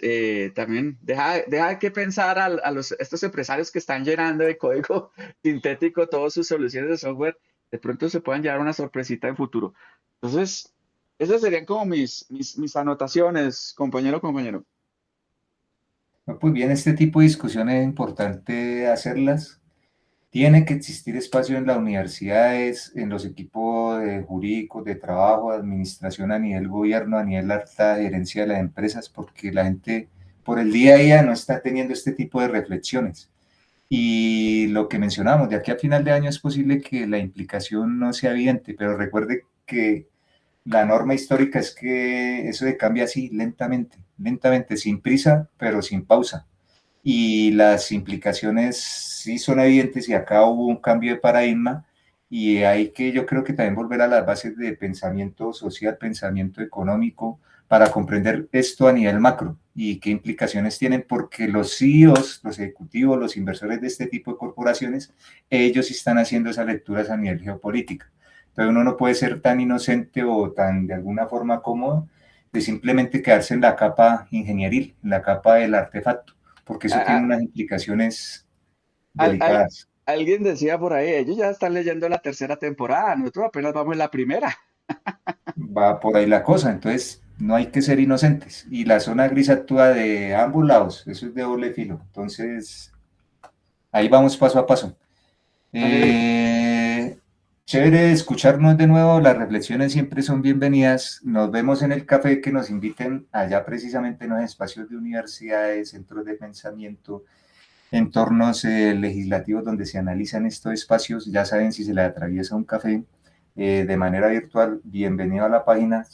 también deja que pensar estos empresarios que están llenando de código sintético todas sus soluciones de software. de pronto se puedan llevar una sorpresita en futuro. Entonces, esas serían como mis anotaciones, compañero, compañero. No, pues bien, este tipo de discusiones es importante hacerlas. Tiene que existir espacio en las universidades, en los equipos jurídicos, de trabajo, de administración a nivel gobierno, a nivel alta gerencia de las empresas, porque la gente por el día a día no está teniendo este tipo de reflexiones. Y lo que mencionamos, de aquí a final de año es posible que la implicación no sea evidente, pero recuerde que la norma histórica es que eso de cambia así, lentamente, lentamente, sin prisa, pero sin pausa. Y las implicaciones sí son evidentes y acá hubo un cambio de paradigma y hay que yo creo que también volver a las bases de pensamiento social, pensamiento económico, para comprender esto a nivel macro y qué implicaciones tienen, porque los CEOs, los ejecutivos, los inversores de este tipo de corporaciones, ellos están haciendo esas lecturas a nivel geopolítica. Entonces uno no puede ser tan inocente o tan de alguna forma cómodo de simplemente quedarse en la capa ingenieril, en la capa del artefacto, porque eso tiene A- unas implicaciones Al- al- delicadas. alguien decía por ahí, ellos ya están leyendo la tercera temporada, nosotros apenas vamos en la primera. Va por ahí la cosa, entonces no hay que ser inocentes. Y la zona gris actúa de ambos lados, eso es de doble filo. Entonces, ahí vamos paso a paso. Vale, Eh, Chévere escucharnos de nuevo, las reflexiones siempre son bienvenidas. Nos vemos en el café, que nos inviten allá precisamente en los espacios de universidades, centros de pensamiento, entornos legislativos donde se analizan estos espacios. Ya saben, si se les atraviesa un café de manera virtual, bienvenido a la página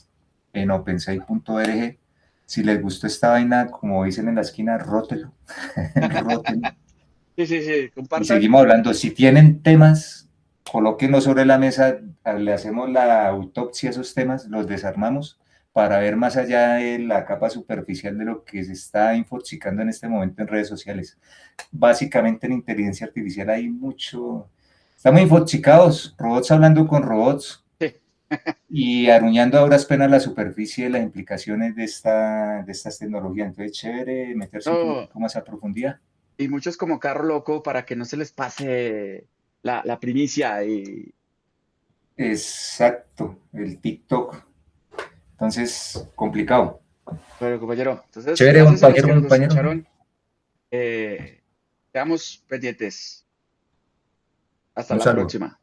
en opensai.org. Si les gustó esta vaina, como dicen en la esquina, rótelo, rótelo. sí, sí, sí, Y compartan. seguimos hablando. Si tienen temas, colóquenlos sobre la mesa, le hacemos la autopsia a esos temas, los desarmamos para ver más allá de la capa superficial de lo que se está infoxicando en este momento en redes sociales. Básicamente en inteligencia artificial hay mucho, estamos infoxicados, robots hablando con robots Sí. y aruñando a duras penas la superficie de las implicaciones de estas tecnologías. Entonces, chévere meterse un No, poquito más a profundidad. y muchos como carro loco para que no se les pase la primicia. Y Exacto, el TikTok. Entonces, complicado. bueno, compañero, entonces, Chévere, gracias a los compañero, que nos compañero. escucharon. Quedamos pendientes. Hasta Un la saludo. próxima.